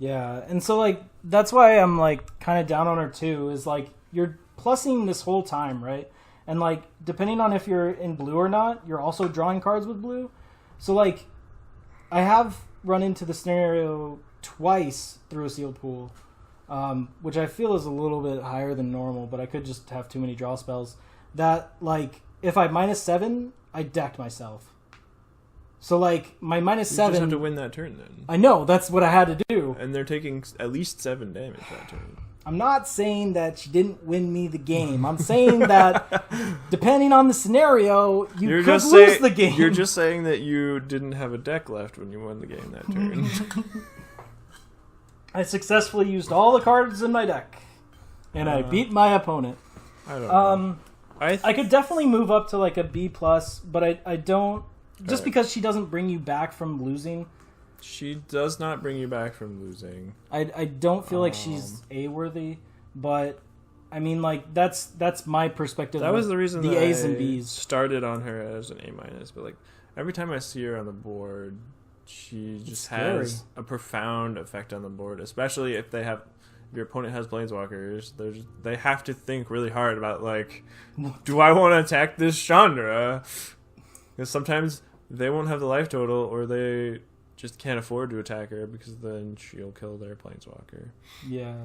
Yeah, and so like that's why I'm like kind of down on her too. Is like you're plussing this whole time, right? And like depending on if you're in blue or not, you're also drawing cards with blue. So, like, I have run into the scenario twice through a sealed pool, which I feel is a little bit higher than normal, but I could just have too many draw spells. That, like, if I -7, I decked myself. So, like, my -7... You just have to win that turn, then. I know, that's what I had to do. And they're taking at least 7 damage that turn. I'm not saying that she didn't win me the game. I'm saying that depending on the scenario, you could lose the game. You're just saying that you didn't have a deck left when you won the game that turn. I successfully used all the cards in my deck, and I beat my opponent. I don't know. I could definitely move up to like a B+, but I don't... Just because she doesn't bring you back from losing... She does not bring you back from losing. I don't feel like she's A-worthy, but I mean, like that's my perspective. That was the reason the that A's and I B's started on her as an A-, but like every time I see her on the board, she just has a profound effect on the board, especially if your opponent has planeswalkers. They have to think really hard about like, do I want to attack this Chandra? Because sometimes they won't have the life total, or they just can't afford to attack her because then she'll kill their planeswalker. Yeah.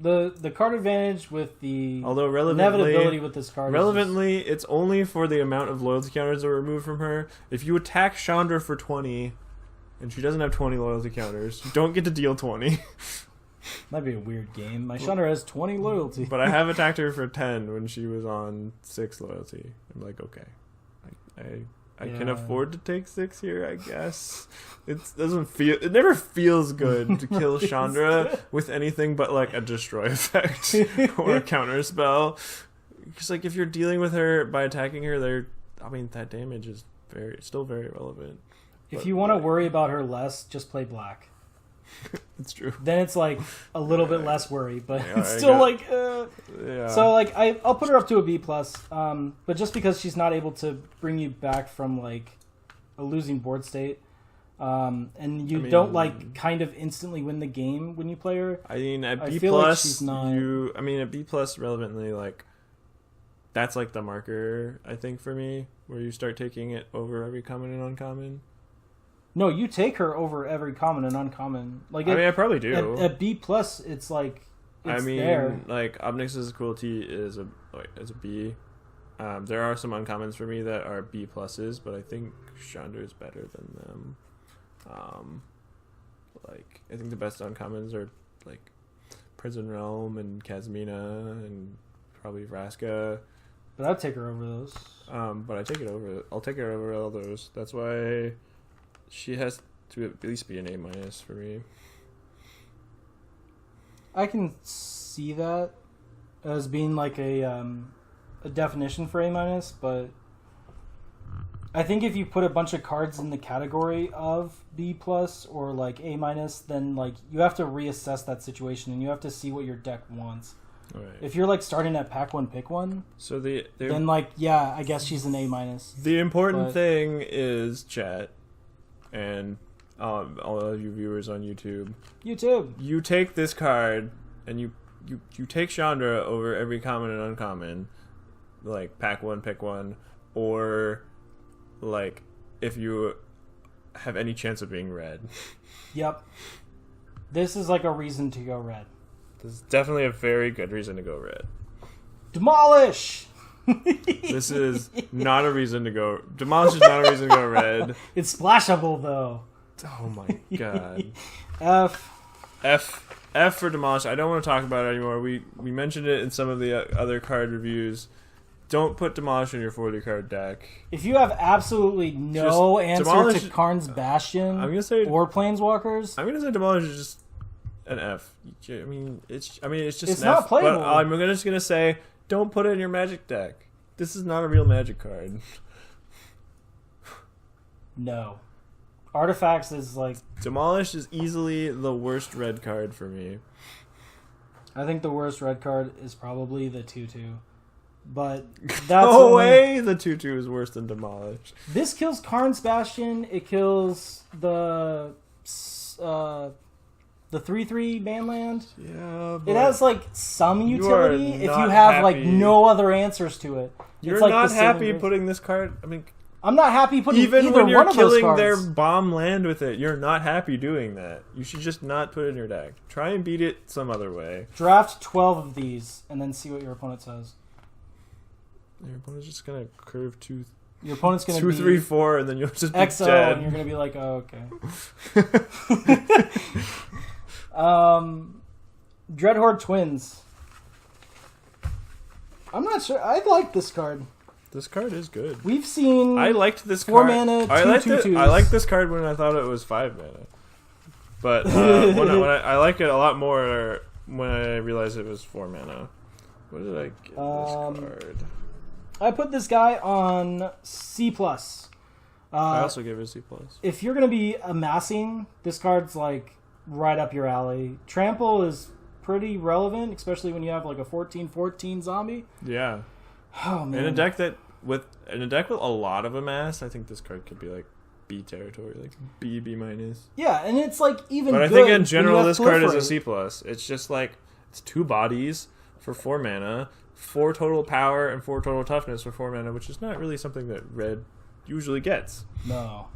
The card advantage with the inevitability with this card it's only for the amount of loyalty counters that are removed from her. If you attack Chandra for 20 and she doesn't have 20 loyalty counters, you don't get to deal 20. Might be a weird game. My Chandra has 20 loyalty. But I have attacked her for 10 when she was on 6 loyalty. I'm like, okay. I can afford to take 6 here, I guess. It never feels good to kill Chandra with anything but like a destroy effect or a counter spell. Because like if you're dealing with her by attacking her, that damage is still very relevant. If you want to worry about her less, just play black. It's true. Then it's like a little bit less worry, but Yeah, it's still like. Yeah. So like I'll put her up to a B+, but just because she's not able to bring you back from like a losing board state, and you don't like kind of instantly win the game when you play her. I mean, at B+, like she's not... at B+ relevantly, like that's like the marker I think for me, where you start taking it over every common and uncommon. No, you take her over every common and uncommon. Like I probably do. At B+, it's like there. Like Obnix's Cruelty is a B. There are some uncommons for me that are B+, but I think Chandra is better than them. Like I think the best uncommons are like Prison Realm and Kazmina and probably Vraska. But I'd take her over those. But I'll take her over all those. That's why she has to at least be an A- for me. I can see that as being like a definition for A-, but I think if you put a bunch of cards in the category of B+ or like A-, then like you have to reassess that situation and you have to see what your deck wants. Right. If you're like starting at pack 1, pick 1, so then like I guess she's an A-. The important thing is chat. And all of you viewers on YouTube. You take this card and you take Chandra over every common and uncommon, like pack 1, pick 1, or like if you have any chance of being red. Yep. This is like a reason to go red. This is definitely a very good reason to go red. Demolish! This is not a reason to go. Demolish is not a reason to go red. It's splashable though. Oh my god. F. F for Demolish. I don't want to talk about it anymore. We mentioned it in some of the other card reviews. Don't put Demolish in your 40 card deck. If you have absolutely no answer to Karn's Bastion or Planeswalkers, I'm gonna say Demolish is just an F. It's just it's an not F, playable. But I'm just gonna say don't put it in your Magic deck. This is not a real Magic card. No. Artifacts is like... Demolish is easily the worst red card for me. I think the worst red card is probably the 2/2. But that's... No way! The 2/2 is worse than Demolish. This kills Karn's Bastion. It kills the 3/3 Manland. Yeah, but it has like some utility if you have happy. like no other answers to it. You're like not happy putting this card... I'm not happy putting even either when you're one of those killing cards. their bomb land with it, you're not happy doing that. You should just not put it in your deck. Try and beat it some other way. Draft 12 of these and then see what your opponent says. Your opponent's just gonna curve two. Your opponent's gonna 2, be 3, 4, and then you'll just be XO, dead. and you're gonna be like, oh, okay. Dreadhorde Twins. I'm not sure. I like this card. This card is good. We've seen. I liked this 4 card. mana, 2/2/2s. I liked this card when I thought it was 5 mana, but when I like it a lot more when I realized it was 4 mana. What did I get this card? I put this guy on C+. I also gave it a C+. If you're going to be amassing, this card's like right up your alley. Trample is pretty relevant, especially when you have like a 14/14 zombie. Yeah. Oh man. In a deck with a lot of amass, I think this card could be like B territory, like B minus. Yeah, and it's like even. But I good think in general, this card is a C+. It's just like it's 2 bodies for 4 mana, 4 total power, and 4 total toughness for 4 mana, which is not really something that red usually gets. No.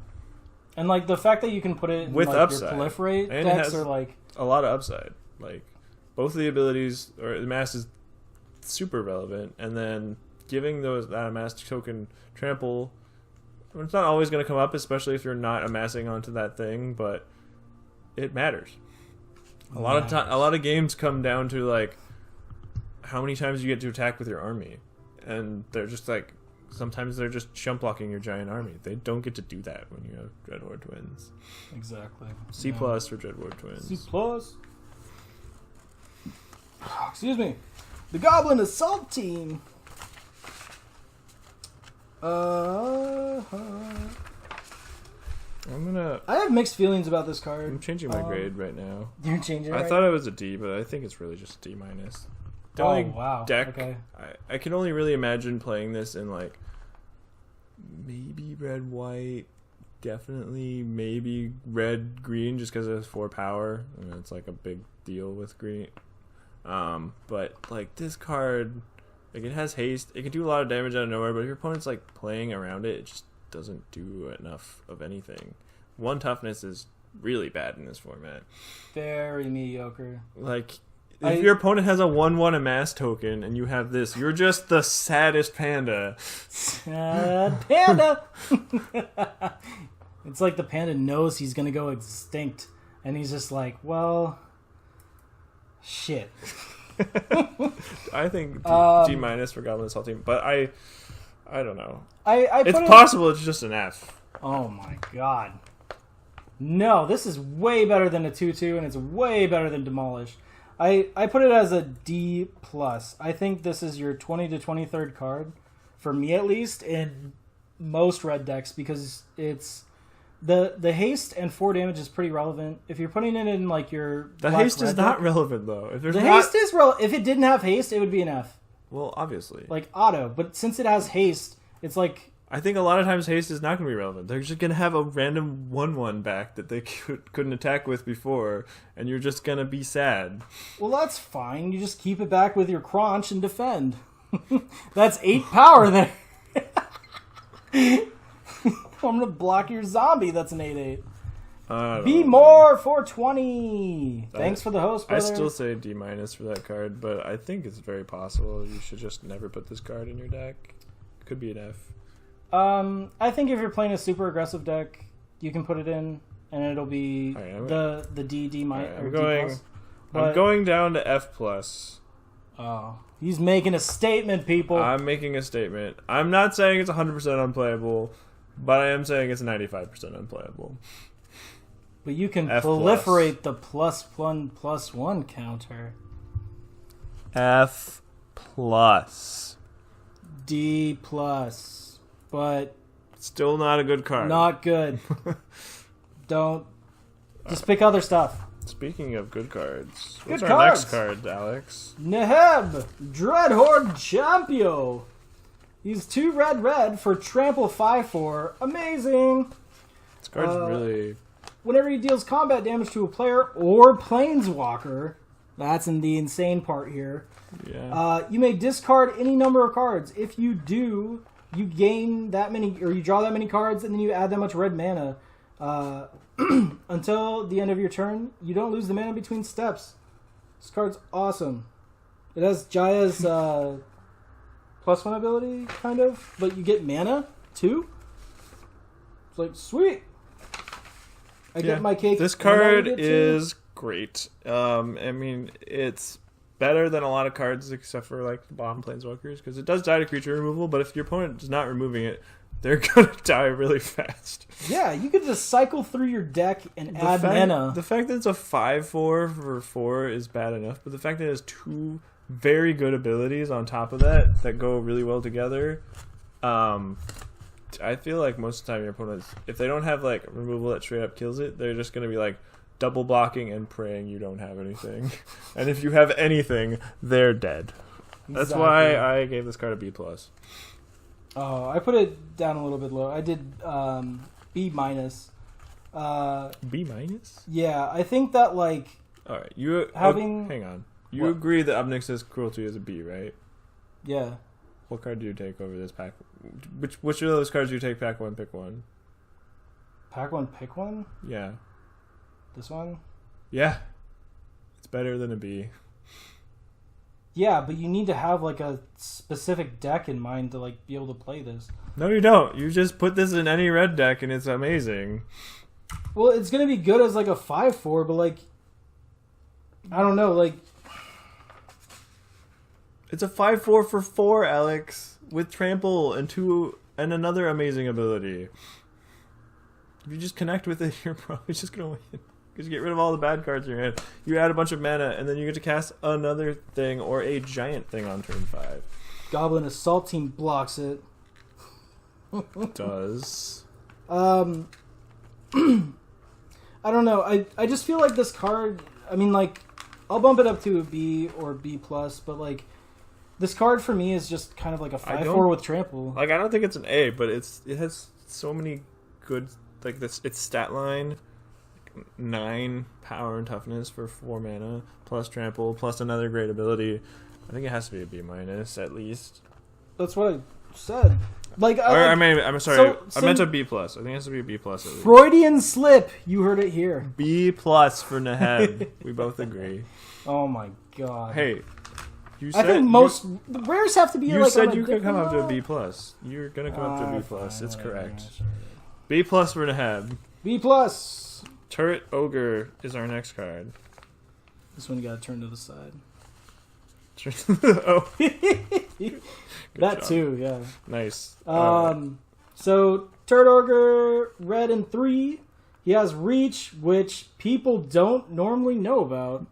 And like the fact that you can put it in with like upside, your proliferate and decks it has are like a lot of upside. Like both of the abilities or the mass is super relevant, and then giving that amass token trample. It's not always going to come up, especially if you're not amassing onto that thing, but it matters. A lot of games come down to like how many times you get to attack with your army, and they're just like sometimes they're just chump blocking your giant army. They don't get to do that when you have Dreadhorde Twins. Exactly. C+ for Dreadhorde Twins. C+. Excuse me. The Goblin Assault Team. I have mixed feelings about this card. I'm changing my grade right now. You're changing it? I thought it was a D, but I think it's really just D minus. The only wow. deck Okay. I can only really imagine playing this in like maybe red white, definitely maybe red green, just because it has 4 power and it's like a big deal with green. But like this card, like it has haste, it can do a lot of damage out of nowhere, but if your opponent's like playing around it, it just doesn't do enough of anything. 1 toughness is really bad in this format. Very mediocre. Like if your opponent has a 1/1 amass token and you have this, you're just the saddest panda. Sad panda. It's like the panda knows he's gonna go extinct, and he's just like, well, shit. I think G minus for Goblin Assault Team, but I don't know. It's possible it's just an F. Oh my god. No, this is way better than a 2/2, and it's way better than Demolish. I put it as a D+. I think this is your 20 to 23rd card, for me at least, in most red decks, because it's the haste and 4 damage is pretty relevant. If you're putting it in like your the haste is not relevant though. If haste is relevant. If it didn't have haste, it would be an F. Well, obviously, like auto. But since it has haste, it's like I think a lot of times haste is not going to be relevant. They're just going to have a random 1/1 back that they couldn't attack with before, and you're just going to be sad. Well, that's fine. You just keep it back with your crunch and defend. That's 8 power there. I'm going to block your zombie. That's an 8/8. Be more 420. Thanks for the host, brother. I still say D- for that card, but I think it's very possible you should just never put this card in your deck. Could be an F. I think if you're playing a super aggressive deck, you can put it in, and it'll be the D minus or D plus. I'm going down to F plus. Oh, he's making a statement, people. I'm making a statement. I'm not saying it's 100% unplayable, but I am saying it's 95% unplayable. But you can F proliferate the +1/+1 counter. F plus. D plus, but still not a good card. Not good. Don't. Just pick other stuff. Speaking of good cards, what's Good our cards. next card, Alex? Neheb, Dreadhorde Champio. He's 2 red for trample 5/4. Amazing. This card's really. Whenever he deals combat damage to a player or planeswalker, that's in the insane part here. Yeah. You may discard any number of cards. If you do, you gain that many, or you draw that many cards, and then you add that much red mana. Until the end of your turn, you don't lose the mana between steps. This card's awesome. It has Jaya's +1 ability, kind of, but you get mana too. It's like, sweet. I get my cake. This card is great. I mean, it's better than a lot of cards except for like the bomb planeswalkers, because it does die to creature removal, but if your opponent is not removing it, they're gonna die really fast. Yeah, you could just cycle through your deck and add mana. The fact that it's a 5/4 for 4 is bad enough, but the fact that it has 2 very good abilities on top of that go really well together, I feel like most of the time your opponents, if they don't have like removal that straight up kills it, they're just gonna be like double blocking and praying you don't have anything. And if you have anything, they're dead. That's why I gave this card a B+. Oh, I put it down a little bit low. I did B-. B-? Yeah, I think that like. All right, you hang on. You agree that Obnixious Cruelty is a B, right? Yeah. What card do you take over this pack? Which of those cards do you take? Pack 1, pick 1. Pack 1, pick 1. Yeah. This one. Yeah. It's better than a B. Yeah, but you need to have like a specific deck in mind to like be able to play this. No, you don't. You just put this in any red deck and it's amazing. Well, it's gonna be good as like a 5/4, but like I don't know, like it's a 5/4 for 4, Alex, with trample and another amazing ability. If you just connect with it, you're probably just gonna win. Because you get rid of all the bad cards in your hand. You add a bunch of mana, and then you get to cast another thing or a giant thing on turn 5. Goblin Assault Team blocks it. Does. I don't know. I just feel like this card, I mean, like, I'll bump it up to a B or B+, but, like, this card for me is just kind of like a 5/4 with trample. Like, I don't think it's an A, but it has so many good, like, its stat line, 9 power and toughness for 4 mana, plus trample, plus another great ability. I think it has to be a B- at least. That's what I said. Like, I'm sorry. I meant a B+. I think it has to be a B+ at least. Freudian slip. You heard it here. B+ for Neheb. We both agree. Oh my god. Hey, you said I think the rares have to be you like. You said you could come up to a B+. You're gonna come up to a B+. It's correct. B+ for Neheb. B+. Turret Ogre is our next card. This one you gotta turn to the side. Oh. That job. too, yeah. Nice. So Turret Ogre, red and 3. He has reach, which people don't normally know about.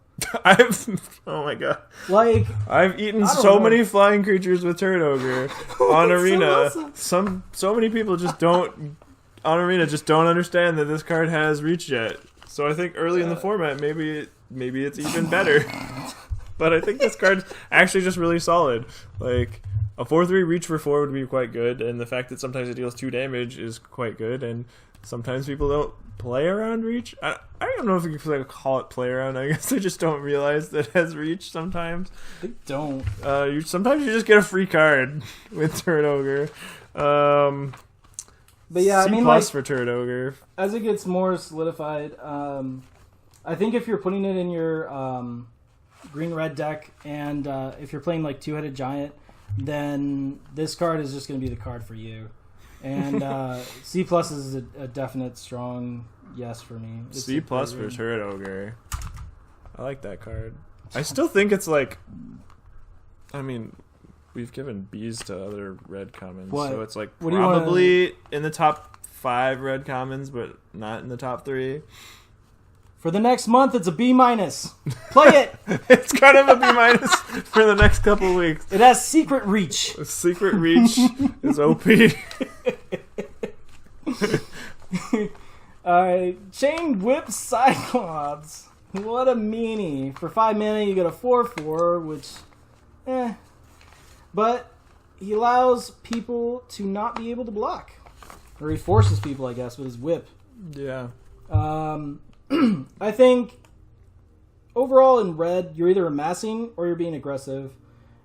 Oh my god. Like, I've eaten so many flying creatures with Turret Ogre on Arena. So awesome. So many people just don't on Arena just don't understand that this card has reach yet. So I think early in the format maybe it's even better. But I think this card's actually just really solid. Like, a 4/3 reach for 4 would be quite good, and the fact that sometimes it deals 2 damage is quite good, and sometimes people don't play around reach. I don't know if you can call it play around. I guess they just don't realize that it has reach sometimes. They don't. Sometimes you just get a free card with Turret Ogre. But yeah, C I mean, plus like, for Turret Ogre. as it gets more solidified, I think if you're putting it in your green-red deck, and if you're playing like Two-Headed Giant, then this card is just going to be the card for you. And C plus is a definite strong yes for me. It's C plus for Turret Ogre. I like that card. I still think it's like, I mean, we've given Bs to other red commons, What? so it's like What do you probably in the top 5 red commons, but not in the top 3. For the next month, it's a B minus. Play it. It's kind of a B minus for the next couple weeks. It has Secret Reach. Secret Reach is OP. Alright, Chain Whip Cyclops. What a meanie. For 5 mana, you get a 4/4, which, But he allows people to not be able to block. Or he forces people, I guess, with his whip. Yeah. I think overall in red, you're either amassing or you're being aggressive.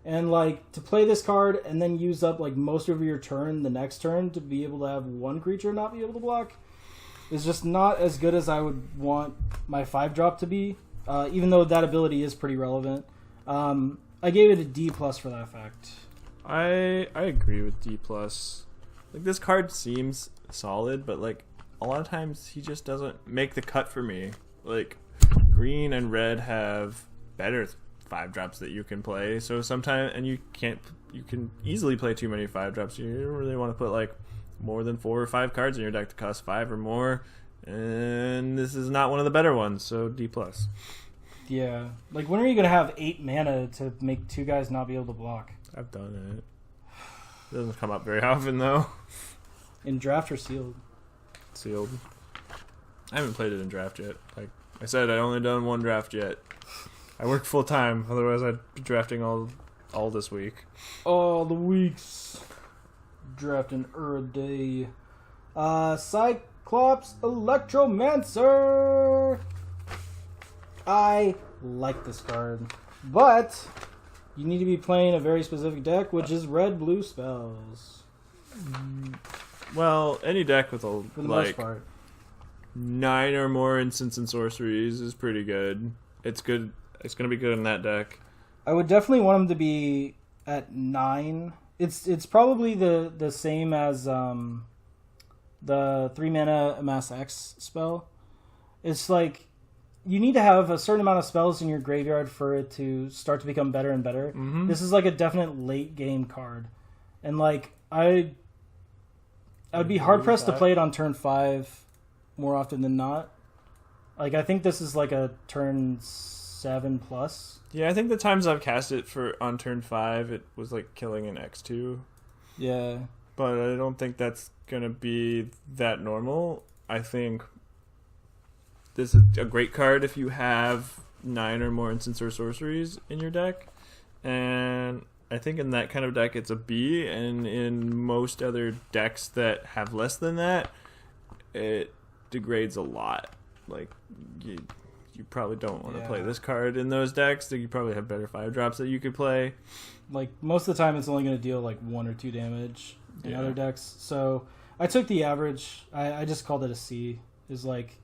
And like to play this card and then use up like most of your turn the next turn to be able to have one creature not be able to block is just not as good as I would want my 5-drop to be. Even though that ability is pretty relevant. I gave it a D plus for that fact. I agree with D plus. Like this card seems solid, but like a lot of times he just doesn't make the cut for me. Like green and red have better 5-drops that you can play. So sometimes, and you can easily play too many 5-drops. You don't really want to put like more than 4 or 5 cards in your deck to cost 5 or more. And this is not one of the better ones. So D plus. Yeah. Like when are you going to have 8 mana to make 2 guys not be able to block? I've done it. It doesn't come up very often though. In draft or sealed? Sealed. I haven't played it in draft yet. Like I said, I only done 1 draft yet. I work full time, otherwise I'd be drafting all this week. All the weeks. Drafting a day. Cyclops Electromancer. I like this card. But you need to be playing a very specific deck, which is red-blue spells. Well, any deck with a For the most part. 9 or more instants and sorceries is pretty good. It's good. It's going to be good in that deck. I would definitely want him to be at 9. It's probably the same as the 3-mana Amass X spell. It's like you need to have a certain amount of spells in your graveyard for it to start to become better and better. Mm-hmm. This is like a definite late game card. And like I'd be hard pressed to play it on turn 5 more often than not. Like I think this is like a turn 7 plus. Yeah, I think the times I've cast it on turn 5, it was like killing an X2. Yeah. But I don't think that's going to be that normal. I think this is a great card if you have 9 or more instants or sorceries in your deck. And I think in that kind of deck it's a B, and in most other decks that have less than that, it degrades a lot. Like, you probably don't want to play this card in those decks. You probably have better 5-drops that you could play. Like, most of the time it's only going to deal like 1 or 2 damage in other decks. So I took the average. I just called it a C. Is like,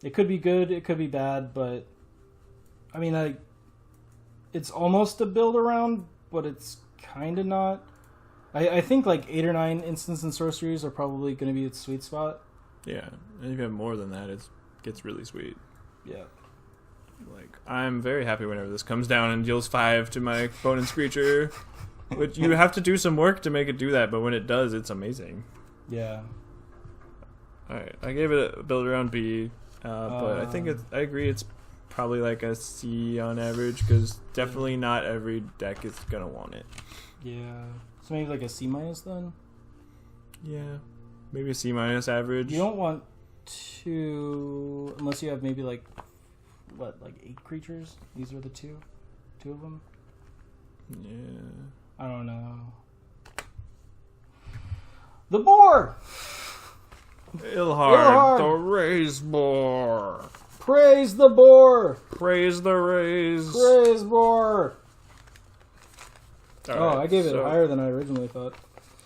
it could be good, it could be bad, but I mean, it's almost a build around, but it's kind of not. I think like 8 or 9 instants and sorceries are probably going to be its sweet spot. Yeah, and if you have more than that, it gets really sweet. Yeah. Like, I'm very happy whenever this comes down and deals 5 to my opponent's creature. Which you have to do some work to make it do that, but when it does, it's amazing. Yeah. Alright, I gave it a build around B, but I think I agree it's probably like a C on average, because definitely not every deck is going to want it. Yeah. So maybe like a C minus then? Yeah. Maybe a C minus average. You don't want to, unless you have maybe like 8 creatures? These are the two of them? Yeah. I don't know. The boar! Ilhard, the raise boar. Praise the boar! Praise the raise. Praise boar! All right, I gave it higher than I originally thought.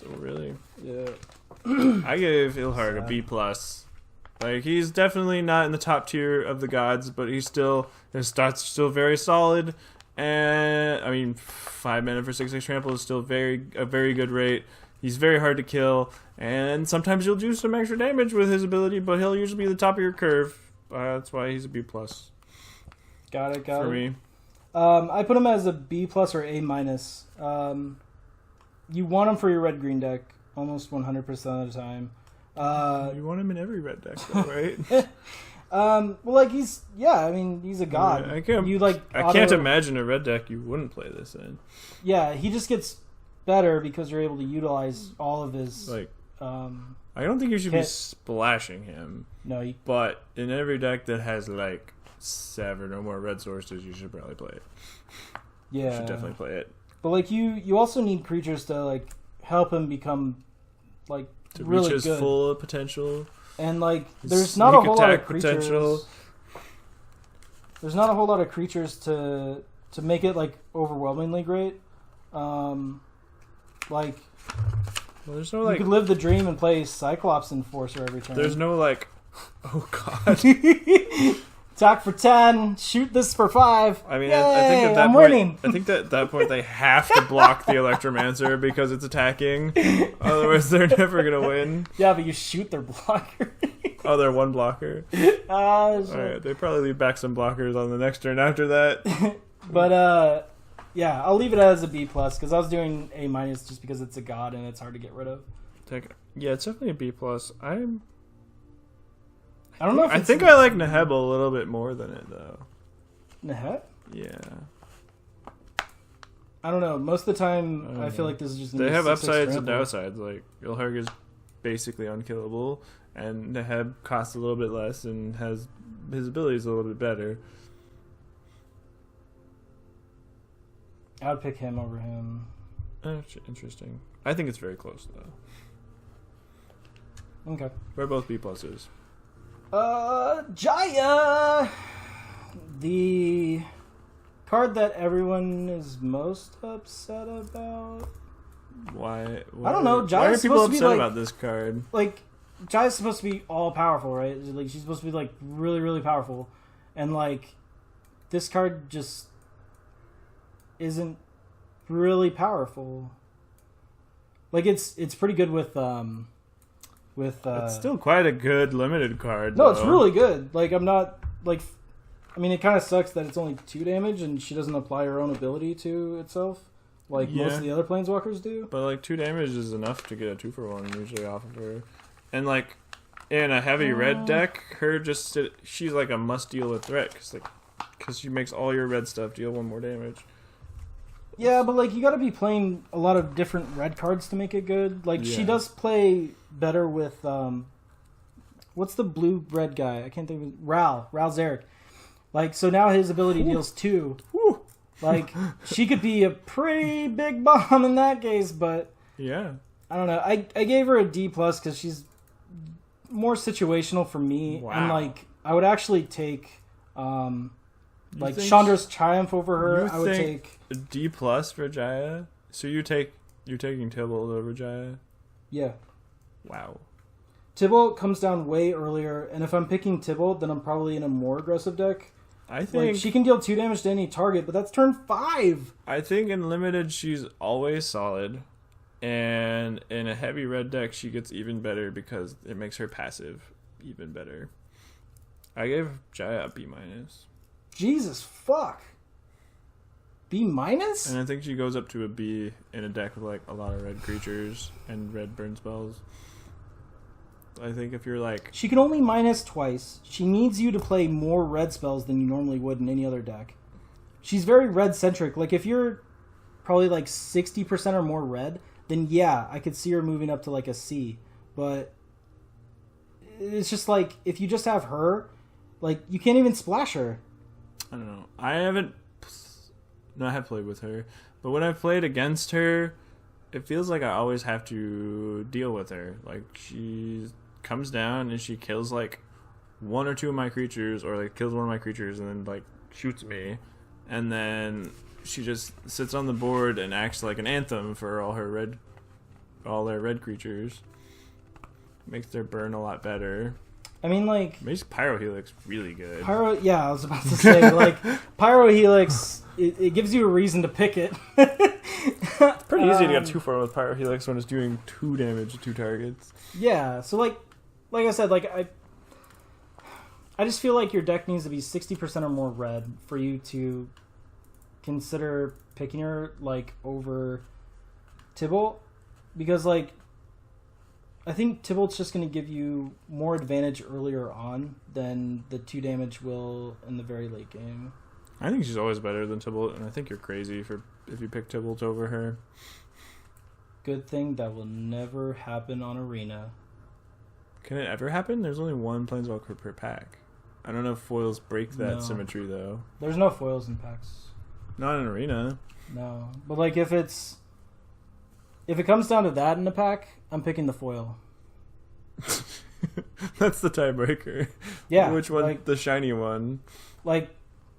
So really? Yeah. I gave Ilharg a B+. Like, he's definitely not in the top tier of the gods, but his stats still very solid. And I mean, 5 mana for 6/6 trample is still a very good rate. He's very hard to kill, and sometimes you'll do some extra damage with his ability, but he'll usually be the top of your curve. That's why he's a B+. Got it. For me. I put him as a B+ or A-. You want him for your red-green deck almost 100% of the time. You want him in every red deck, though, right? Well, like he's a god. I can't imagine a red deck you wouldn't play this in. Yeah, he just gets better because you're able to utilize all of his. Like, I don't think you should be splashing him. No, but in every deck that has like 7 or more red sources, you should probably play it. Yeah, you should definitely play it. But like you also need creatures to like help him become like to really reach his good. full potential. And like, there's not a whole lot of creatures. Potential. There's not a whole lot of creatures to make it like overwhelmingly great. Like, well, there's no like. You could live the dream and play Cyclops Enforcer every turn. There's no like. Oh god. Attack for 10. Shoot this for 5. I mean, Yay, I think at that I'm point, winning. I think that at that point they have to block the Electromancer because it's attacking. Otherwise, they're never gonna win. Yeah, but you shoot their blocker. Oh, they're one blocker. All right, they probably leave back some blockers on the next turn after that. But yeah, I'll leave it as a B+ because I was doing A- just because it's a god and it's hard to get rid of. Yeah, it's definitely a B+. I don't know. I think I like Neheb a little bit more than it though. Neheb? Yeah. I don't know. Most of the time, I feel like this is just. They have upsides and downsides. Like Ilharg is basically unkillable, and Neheb costs a little bit less and has his abilities a little bit better. I'd pick him over him. Interesting. I think it's very close though. Okay. We're both B pluses. Jaya, the card that everyone is most upset about. Why I don't know. Why are Jaya's people supposed to be upset like, about this card? Like, Jaya's supposed to be all powerful, right? Like, she's supposed to be like really, really powerful, and like this card just isn't really powerful. Like, it's pretty good with it's still quite a good limited card. No, though. it's really good. Like, I'm not like. I mean, it kind of sucks that it's only 2 damage and she doesn't apply her own ability to itself, like most of the other planeswalkers do. But like 2 damage is enough to get a 2-for-1 usually off of her, and like in a heavy red deck, she's like a must deal with threat because she makes all your red stuff deal 1 more damage. Yeah, but like you got to be playing a lot of different red cards to make it good. Like she does play better with what's the blue red guy? I can't think of Ral Zarek. Like, so now his ability deals 2. Woo. Like, she could be a pretty big bomb in that case, but yeah, I don't know. I gave her a D+ because she's more situational for me, and like I would actually take like Chandra's Triumph over her. I would take a D+ for Jaya. So you're taking Tybalt over Jaya? Yeah. Wow. Tybalt comes down way earlier, and if I'm picking Tybalt, then I'm probably in a more aggressive deck. I think like, she can deal 2 damage to any target, but that's turn 5. I think in limited she's always solid, and in a heavy red deck she gets even better because it makes her passive even better. I gave Jaya a B-. Jesus fuck. B-? And I think she goes up to a B in a deck with like a lot of red creatures and red burn spells. I think if you're like... She can only minus twice. She needs you to play more red spells than you normally would in any other deck. She's very red-centric. Like, if you're probably like 60% or more red, then yeah, I could see her moving up to like a C. But it's just like, if you just have her, like, you can't even splash her. I don't know. I have played with her. But when I've played against her, it feels like I always have to deal with her. Like, she comes down and she kills like 1 or 2 of my creatures, or like kills 1 of my creatures and then like shoots me, and then she just sits on the board and acts like an anthem for all their red creatures. makes their burn a lot better. I mean, like... Makes Pyro Helix really good. Yeah, I was about to say, like, Pyro Helix, it gives you a reason to pick it. It's pretty easy to get 2-4 with Pyro Helix when it's doing 2 damage to 2 targets. Yeah, so, like I said, like, I just feel like your deck needs to be 60% or more red for you to consider picking her, like, over Tybalt. Because, like, I think Tybalt's just going to give you more advantage earlier on than the 2 damage will in the very late game. I think she's always better than Tybalt, and I think you're crazy if you pick Tybalt over her. Good thing that will never happen on Arena. Can it ever happen? There's only 1 Planeswalker per pack. I don't know if foils break that symmetry, though. There's no foils in packs. Not in Arena. No. But, like, if it comes down to that in a pack, I'm picking the foil. That's the tiebreaker. Yeah. Which one? Like, the shiny one. Like,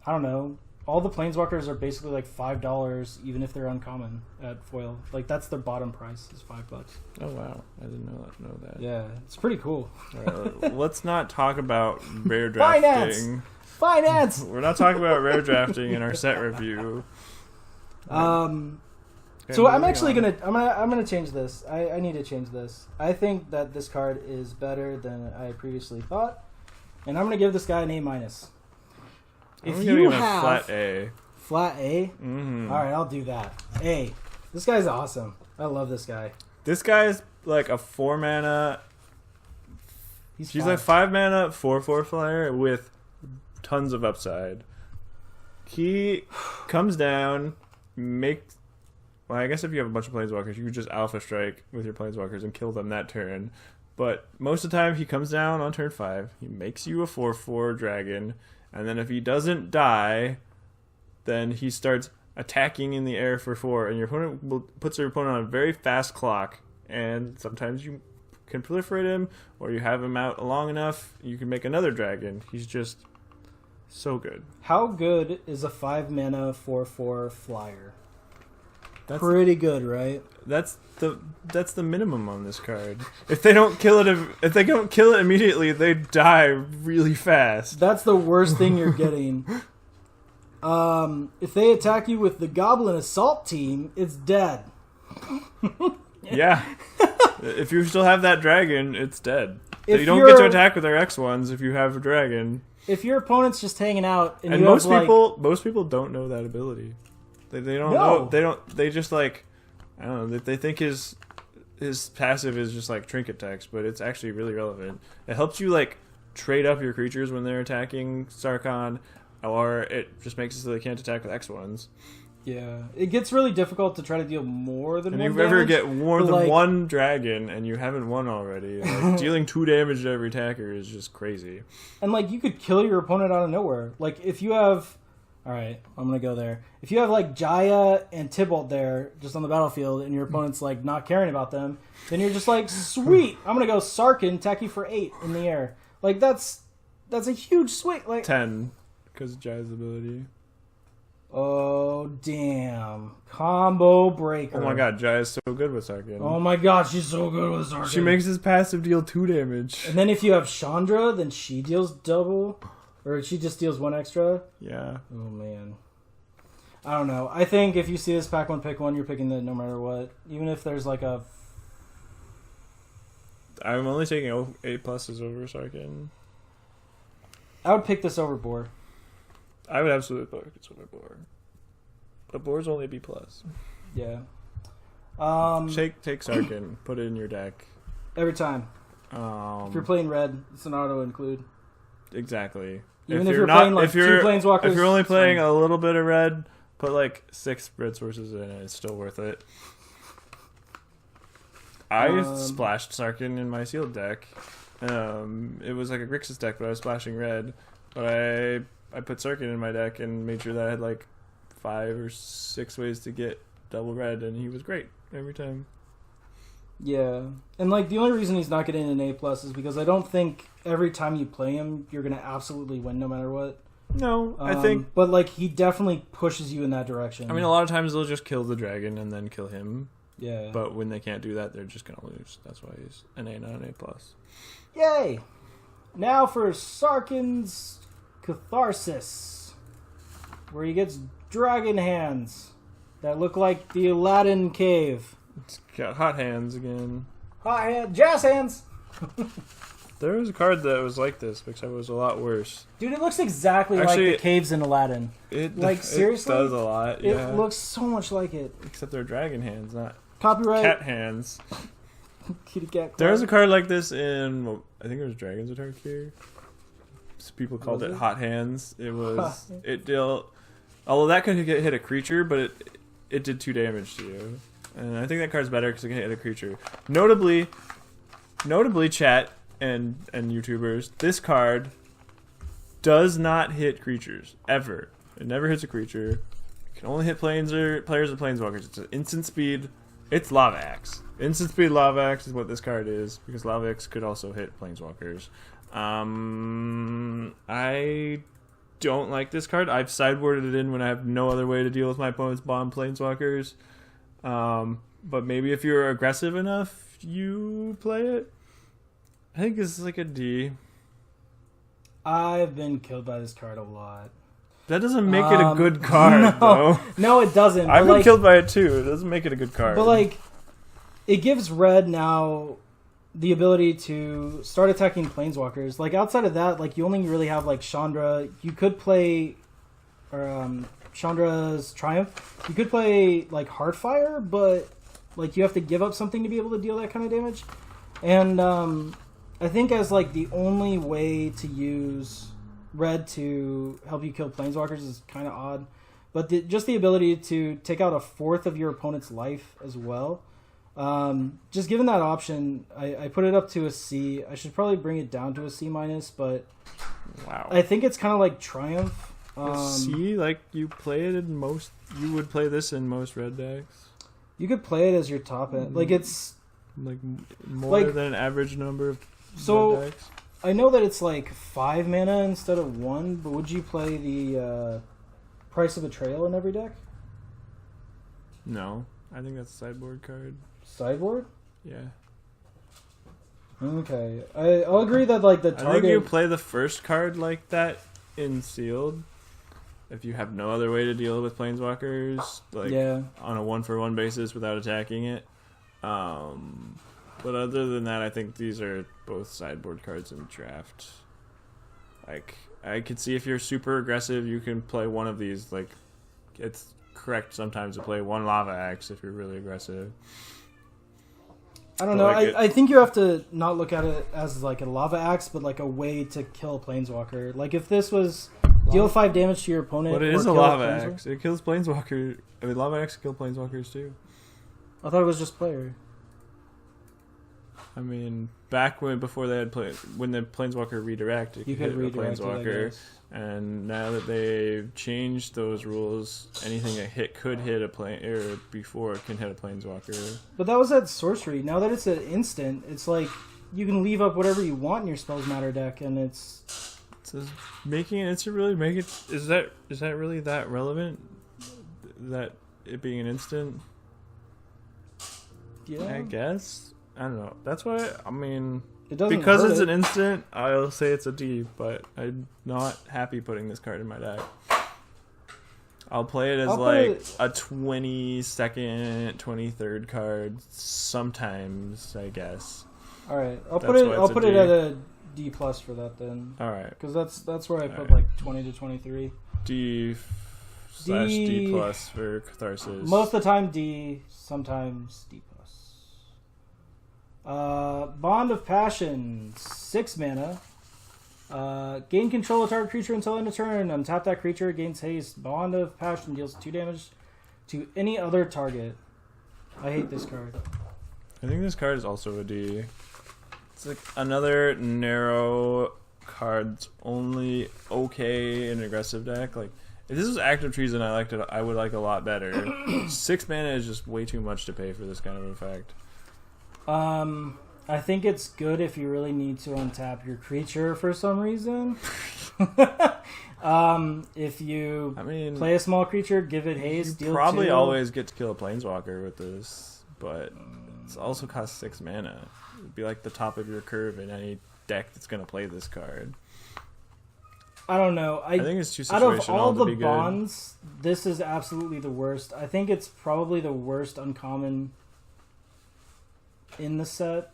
I don't know. All the Planeswalkers are basically like $5, even if they're uncommon at foil. Like, that's their bottom price, is $5. Oh, wow. I didn't know that. Yeah, it's pretty cool. All right, let's not talk about rare drafting. Finance! We're not talking about rare drafting in our set review. Okay, so I'm actually I'm gonna change this. I need to change this. I think that this card is better than I previously thought, and I'm gonna give this guy an A-. If you have flat A. Flat A? Mm-hmm. All right, I'll do that. A. This guy's awesome. I love this guy. This guy's like a 4 mana. She's like 5 mana 4/4 flyer with tons of upside. He comes down, makes. Well, I guess if you have a bunch of Planeswalkers, you could just Alpha Strike with your Planeswalkers and kill them that turn. But most of the time, he comes down on turn 5. He makes you a 4/4 dragon. And then if he doesn't die, then he starts attacking in the air for 4. And your opponent puts your opponent on a very fast clock. And sometimes you can proliferate him, or you have him out long enough, you can make another dragon. He's just so good. How good is a 5 mana 4/4 flyer? That's pretty good, right? That's the minimum on this card. If they don't kill it immediately, they die really fast. That's the worst thing you're getting. If they attack you with the Goblin Assault Team, it's dead. Yeah. If you still have that dragon, it's dead. If you don't get to attack with their X1s if you have a dragon. If your opponent's just hanging out, and you most have, most people don't know that ability. They don't know. They just like, I don't know. They think his passive is just like trinket text, but it's actually really relevant. It helps you like trade up your creatures when they're attacking Sarkhan, or it just makes it so they can't attack with X1s. Yeah, it gets really difficult to try to deal more than. And one if you ever damage, get more than one dragon and you haven't won already, like, dealing 2 damage to every attacker is just crazy. And like you could kill your opponent out of nowhere. Like if you have. All right, I'm going to go there. If you have, like, Jaya and Tybalt there just on the battlefield and your opponent's, like, not caring about them, then you're just like, sweet, I'm going to go Sarkin, attack you for 8 in the air. Like, that's a huge swing. Like 10, because of Jaya's ability. Oh, damn. Combo breaker. Oh, my God, Jaya's so good with Sarkin. Oh, my God, she's so good with Sarkin. She makes his passive deal 2 damage. And then if you have Chandra, then she deals double. Or she just deals 1 extra? Yeah. Oh, man. I don't know. I think if you see this pack 1, pick 1, you're picking it no matter what. Even if there's like a... I'm only taking A pluses over Sarkin. I would pick this over Boar. I would absolutely pick this over Boar. But Boar's only B+. Yeah. Take Sarkin. Put it in your deck. Every time. If you're playing red, it's an auto include. Exactly. Even if you're playing like 2 Planeswalkers. If you're only playing a little bit of red, put like 6 red sources in it. It's still worth it. I splashed Sarkin in my sealed deck. It was like a Grixis deck, but I was splashing red. But I put Sarkin in my deck and made sure that I had like 5 or 6 ways to get double red, and he was great every time. Yeah. And like the only reason he's not getting an A+ is because I don't think every time you play him, you're going to absolutely win no matter what. No, I think... But like he definitely pushes you in that direction. I mean, a lot of times they'll just kill the dragon and then kill him. Yeah. But when they can't do that, they're just gonna lose. That's why he's an A, not an A+. Yay! Now for Sarkhan's Catharsis, where he gets dragon hands that look like the Aladdin cave. It's got hot hands again. Hot hand, jazz hands. There was a card that was like this, except it was a lot worse. Dude, it looks exactly like the caves in Aladdin. Seriously? It does a lot, yeah. It looks so much like it. Except they're dragon hands, not Copyright. cat hands. Kitty cat. There was a card like this in, I think it was Dragons of Tarkir. People called Was it it? Hot Hands. It was, it dealt, although that could hit a creature, but it did 2 damage to you. And I think that card's better because it can hit a creature. Notably, chat and YouTubers, this card does not hit creatures ever. It never hits a creature. It can only hit players or planeswalkers. It's an instant speed. It's Lava Axe. Instant speed Lava Axe is what this card is, because Lava Axe could also hit planeswalkers. I don't like this card. I've sideboarded it in when I have no other way to deal with my opponent's bomb planeswalkers. But maybe if you're aggressive enough, you play it. I think this is like a D. I've been killed by this card a lot. That doesn't make it a good card, though. No, it doesn't. I've been killed by it too. It doesn't make it a good card. But like, it gives red now the ability to start attacking planeswalkers. Like outside of that, like you only really have like Chandra. You could play, Chandra's Triumph. You could play like Heartfire, but like you have to give up something to be able to deal that kind of damage. And I think as like the only way to use red to help you kill planeswalkers is kind of odd. But just the ability to take out a fourth of your opponent's life as well. Just given that option, I put it up to a C. I should probably bring it down to a C-, but wow. I think it's kind of like Triumph. C, like you play it in most, you would play this in most red decks. You could play it as your top end. Like it's like more like, than an average number of red decks. I know that it's like 5 mana instead of 1, but would you play the Price of Betrayal in every deck? No, I think that's a sideboard card. Sideboard? Yeah. Okay, I'll agree that like the target. I think you play the first card like that in sealed. If you have no other way to deal with planeswalkers, like on a 1-for-1 basis without attacking it. But other than that, I think these are both sideboard cards in draft. Like, I could see if you're super aggressive, you can play one of these. Like, it's correct sometimes to play one Lava Axe if you're really aggressive. I don't know. Like I think you have to not look at it as like a Lava Axe, but like a way to kill a planeswalker. Like if this was deal 5 damage to your opponent. But it is a Lava Axe. It kills planeswalker. I mean, Lava Axe kill planeswalkers too. I thought it was just player. I mean, back before they had when the planeswalker redirect, it you could hit redirect a planeswalker. And now that they've changed those rules, anything could hit a before it can hit a planeswalker. But that was at sorcery. Now that it's an instant, it's like you can leave up whatever you want in your Spells Matter deck, and it's making an instant really make it. Is that really that relevant? That it being an instant? Yeah, I guess. I don't know. That's why, I mean, it doesn't because hurt it's it. an instant, I'll say it's a D, but I'm not happy putting this card in my deck. I'll play it as a 22nd, 23rd card sometimes, I guess. All right, I'll put it at a D+ for that then. All right, because that's where I put like 20 to 23. D/D+ for Catharsis. Most of the time D, sometimes D+. Bond of Passion, 6 mana. Gain control of target creature until end of turn. Untap that creature, gains haste. Bond of Passion deals 2 damage to any other target. I hate this card. I think this card is also a D. It's like another narrow card that's only okay in an aggressive deck. Like, if this was Active Treason, I would like a lot better. 6 mana is just way too much to pay for this kind of effect. I think it's good if you really need to untap your creature for some reason. If you play a small creature, give it haste, deal 2. Probably always get to kill a planeswalker with this, but it also costs 6 mana. It'd be like the top of your curve in any deck that's going to play this card. I don't know. I think it's too out of situational all to the be good. bonds, this is absolutely the worst. I think it's probably the worst uncommon in the set.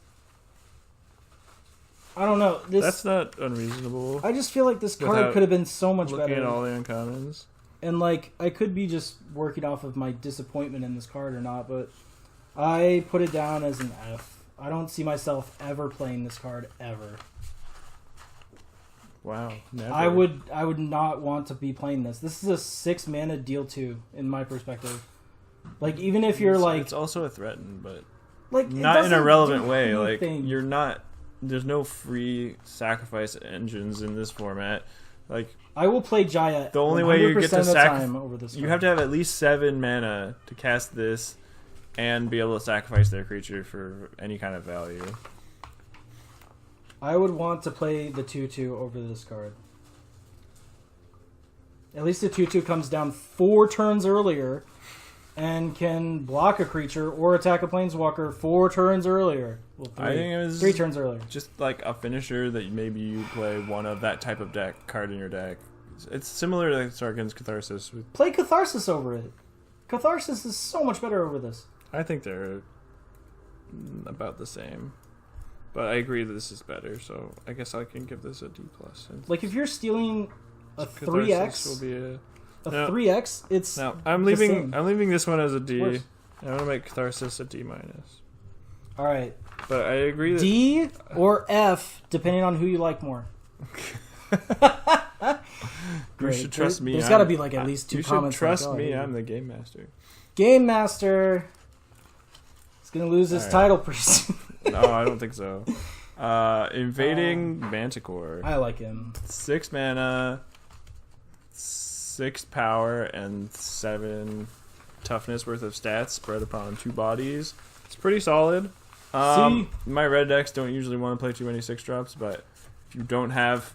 I don't know. That's not unreasonable. I just feel like this card Without could have been so much Looking better. at all the uncommons. And like, I could be just working off of my disappointment in this card or not, but I put it down as an F. I don't see myself ever playing this card ever. Wow, never. I would not want to be playing this. This is a 6 mana deal 2 in my perspective. Like, even if you're like, it's also a threaten, but like not in a relevant do way. Like, anything. you're not. There's no free sacrifice engines in this format. Like, I will play Jaya. the only way you get to over this. you have to have at least 7 mana to cast this, and be able to sacrifice their creature for any kind of value. I would want to play the 2/2 over this card. At least the 2/2 comes down 4 turns earlier and can block a creature or attack a planeswalker 4 turns earlier. Well, I think it was 3 turns earlier. Just like a finisher that maybe you play one of that type of card in your deck. It's similar to Sargon's Catharsis. Play Catharsis over it. Catharsis is so much better over this. I think they're about the same. But I agree that this is better, so I guess I can give this a D+. Like, if you're stealing a Catharsis 3x, will be a 3x, it's no. I'm the leaving. same. I'm leaving this one as a D. Worse. I'm gonna make Catharsis a D-. All right, But I agree that D or F, depending on who you like more. you should trust me. There's got to be like at least 2 You should comments. trust like, oh, me. yeah. I'm the game master. Game Master. He's gonna lose his All right. title pretty soon. No, I don't think so. Invading Manticore. I like him. 6 mana, 6 power, and 7 toughness worth of stats spread upon 2 bodies. It's pretty solid. My red decks don't usually want to play too many 6-drops, but if you don't have...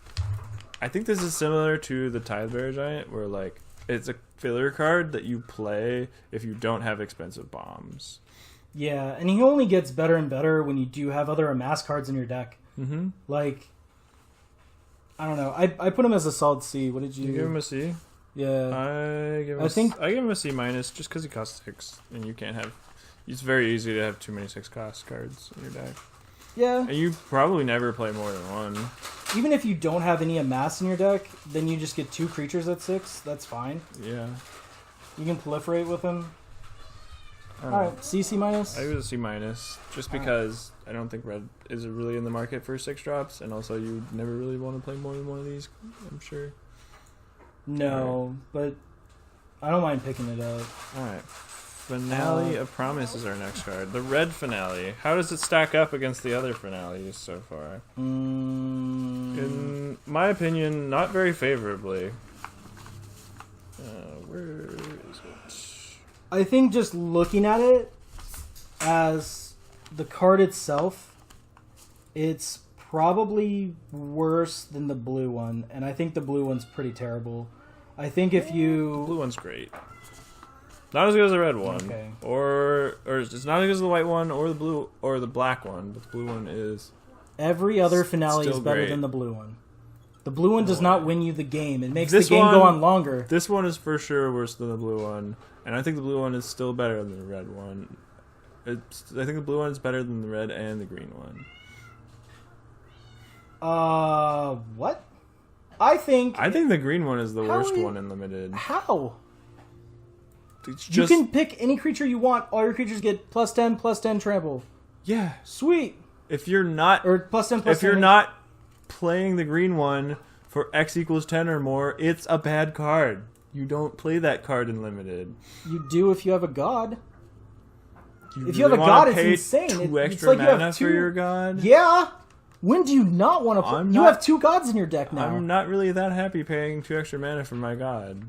I think this is similar to the Tidebearer Giant, where like it's a filler card that you play if you don't have expensive bombs. Yeah, and he only gets better and better when you do have other amass cards in your deck. Mm-hmm. Like, I don't know. I put him as a solid C. What did you? You give him a C? Yeah. I give him a C minus just because he costs 6, and you can't have. It's very easy to have too many 6 cost cards in your deck, Yeah. and you probably never play more than one. Even if you don't have any amass in your deck, then you just get 2 creatures at 6. That's fine. Yeah. You can proliferate with him. I don't All know. right, C minus. I give it a C minus just because I don't think red is really in the market for 6-drops, and also you never really want to play more than one of these. I'm sure. No, but I don't mind picking it up. All right. Finale of Promise is our next card. The red finale. How does it stack up against the other finales so far? In my opinion, not very favorably. Where is it? I think just looking at it as the card itself, it's probably worse than the blue one, and I think the blue one's pretty terrible. I think if The you... blue one's great. Not as good as the red one. Okay. Or it's not as good as the white one or the blue or the black one, but the blue one is... Every other finale is still better great. than the blue one. The blue one does not win you the game. It makes This the game go one- on longer. This one is for sure worse than the blue one, and I think the blue one is still better than the red one. I think the blue one is better than the red and the green one. What? I think the green one is the How worst are you- one in limited. how? It's You just can pick any creature you want. All your creatures get +10/+10 trample. yeah. Sweet. If you're not Or +10/+10. if you're not playing the green one for X equals 10 or more, it's a bad card. You don't play that card in limited. You do if you have a god. If you really have a wanna god, it's pay insane. 2 It's extra like you have mana two- for your god. Yeah. When do you not want to play? I'm You not- have 2 gods in your deck now. I'm not really that happy paying 2 extra mana for my god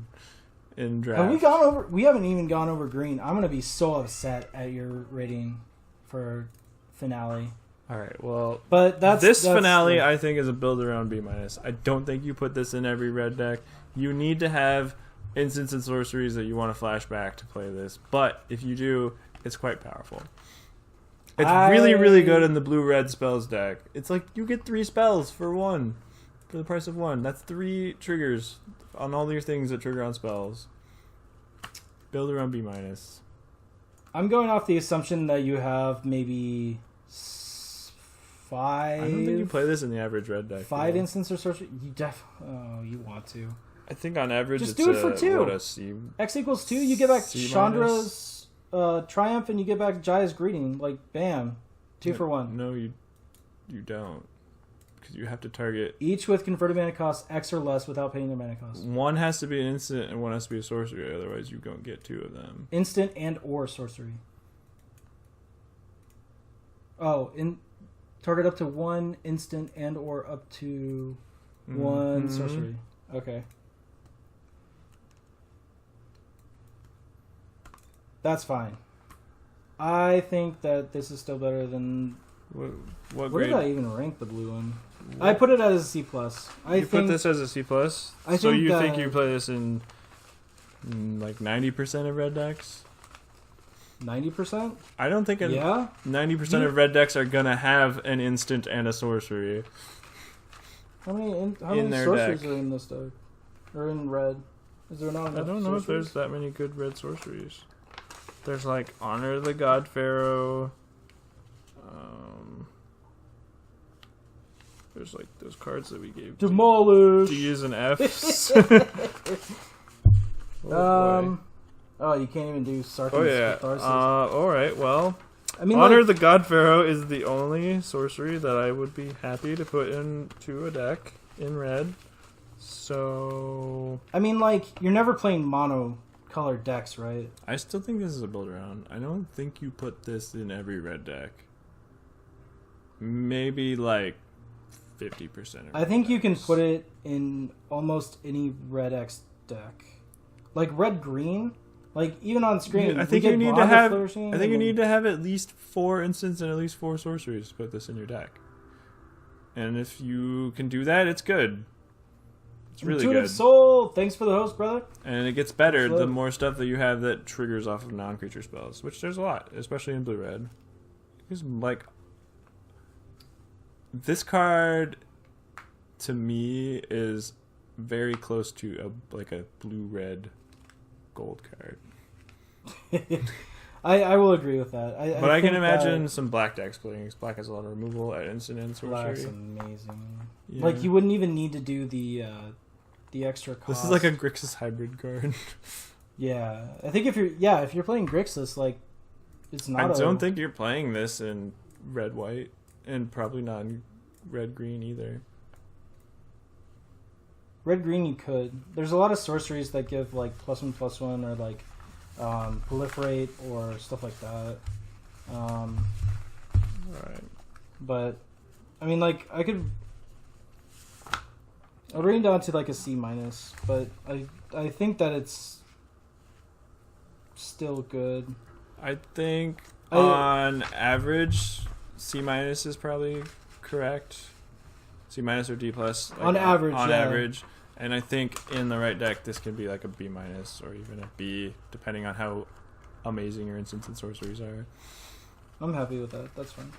in draft. Have we gone over? We haven't even gone over green. I'm gonna be so upset at your rating for finale. All right, well, But that's finale I think is a build around B minus. I don't think you put this in every red deck. You need to have instants and sorceries that you want to flash back to play this. But if you do, It's quite powerful. It's really, really good in the blue-red spells deck. It's like you get 3 spells for the price of 1. That's 3 triggers on all your things that trigger on spells. Build around B-. I'm going off the assumption that you have maybe 5. I don't think you play this in the average red deck. 5 instants or sorcery. You want to. I think on average Just it's do it for 2. What, a C? X equals 2. You get back C-. Chandra's Triumph, and you get back Jaya's Greeting. Like, bam, 2 for 1. No, you don't, because you have to target. Each with converted mana cost X or less without paying their mana cost. One has to be an instant and one has to be a sorcery. Otherwise, you don't get 2 of them. Instant and or sorcery. Oh, target up to 1 instant and or up to 1 sorcery. Okay. That's fine. I think that this is still better than... What Where grade? did I even rank the blue one? I put it as a C+. You put this as a C+? So you think you play this in like 90% of red decks? 90%? I don't think 90% of red decks are going to have an instant and a sorcery. How many their sorceries deck. are in this deck? Or in red? Is there not enough I don't know if there's that many good red sorceries. There's like Honor the God Pharaoh. There's like those cards that we gave Demolish! D's and F's. Oh, you can't even do Sarkhan's Oh yeah. Catharsis. Alright, well. I mean, Honor like, the God Pharaoh is the only sorcery that I would be happy to put into a deck in red. So I mean, like, you're never playing mono colored decks, right? I still think this is a build around. I don't think you put this in every red deck. Maybe like 50%. I think you can put it in almost any red X deck. Like red green, like even on screen. I think you need to have. I think you need to have at least 4 instants and at least 4 sorceries to put this in your deck. And if you can do that, it's good. It's really Intuitive good. Soul. Thanks for the host, brother. And it gets better Absolutely. the more stuff that you have that triggers off of non-creature spells, which there's a lot, especially in blue-red. Because like this card, to me, is very close to a blue-red gold card. I will agree with that. But I can imagine some black decks playing, because black has a lot of removal at instant and Black's sorcery. amazing. Yeah. Like you wouldn't even need to do the extra cost. This is like a Grixis hybrid card. Yeah, I think if you're playing Grixis, like it's not. I don't think you're playing this in red-white, and probably not in red-green either. Red green you could. There's a lot of sorceries that give like +1/+1 or like proliferate or stuff like that. Right. But I mean, like I'd rate it down to like a C-, but I think that it's still good. I think on average, C- is probably correct. C- or D+. On average, On yeah. average. And I think in the right deck, this can be like a B- or even a B, depending on how amazing your instants and sorceries are. I'm happy with that. That's fine.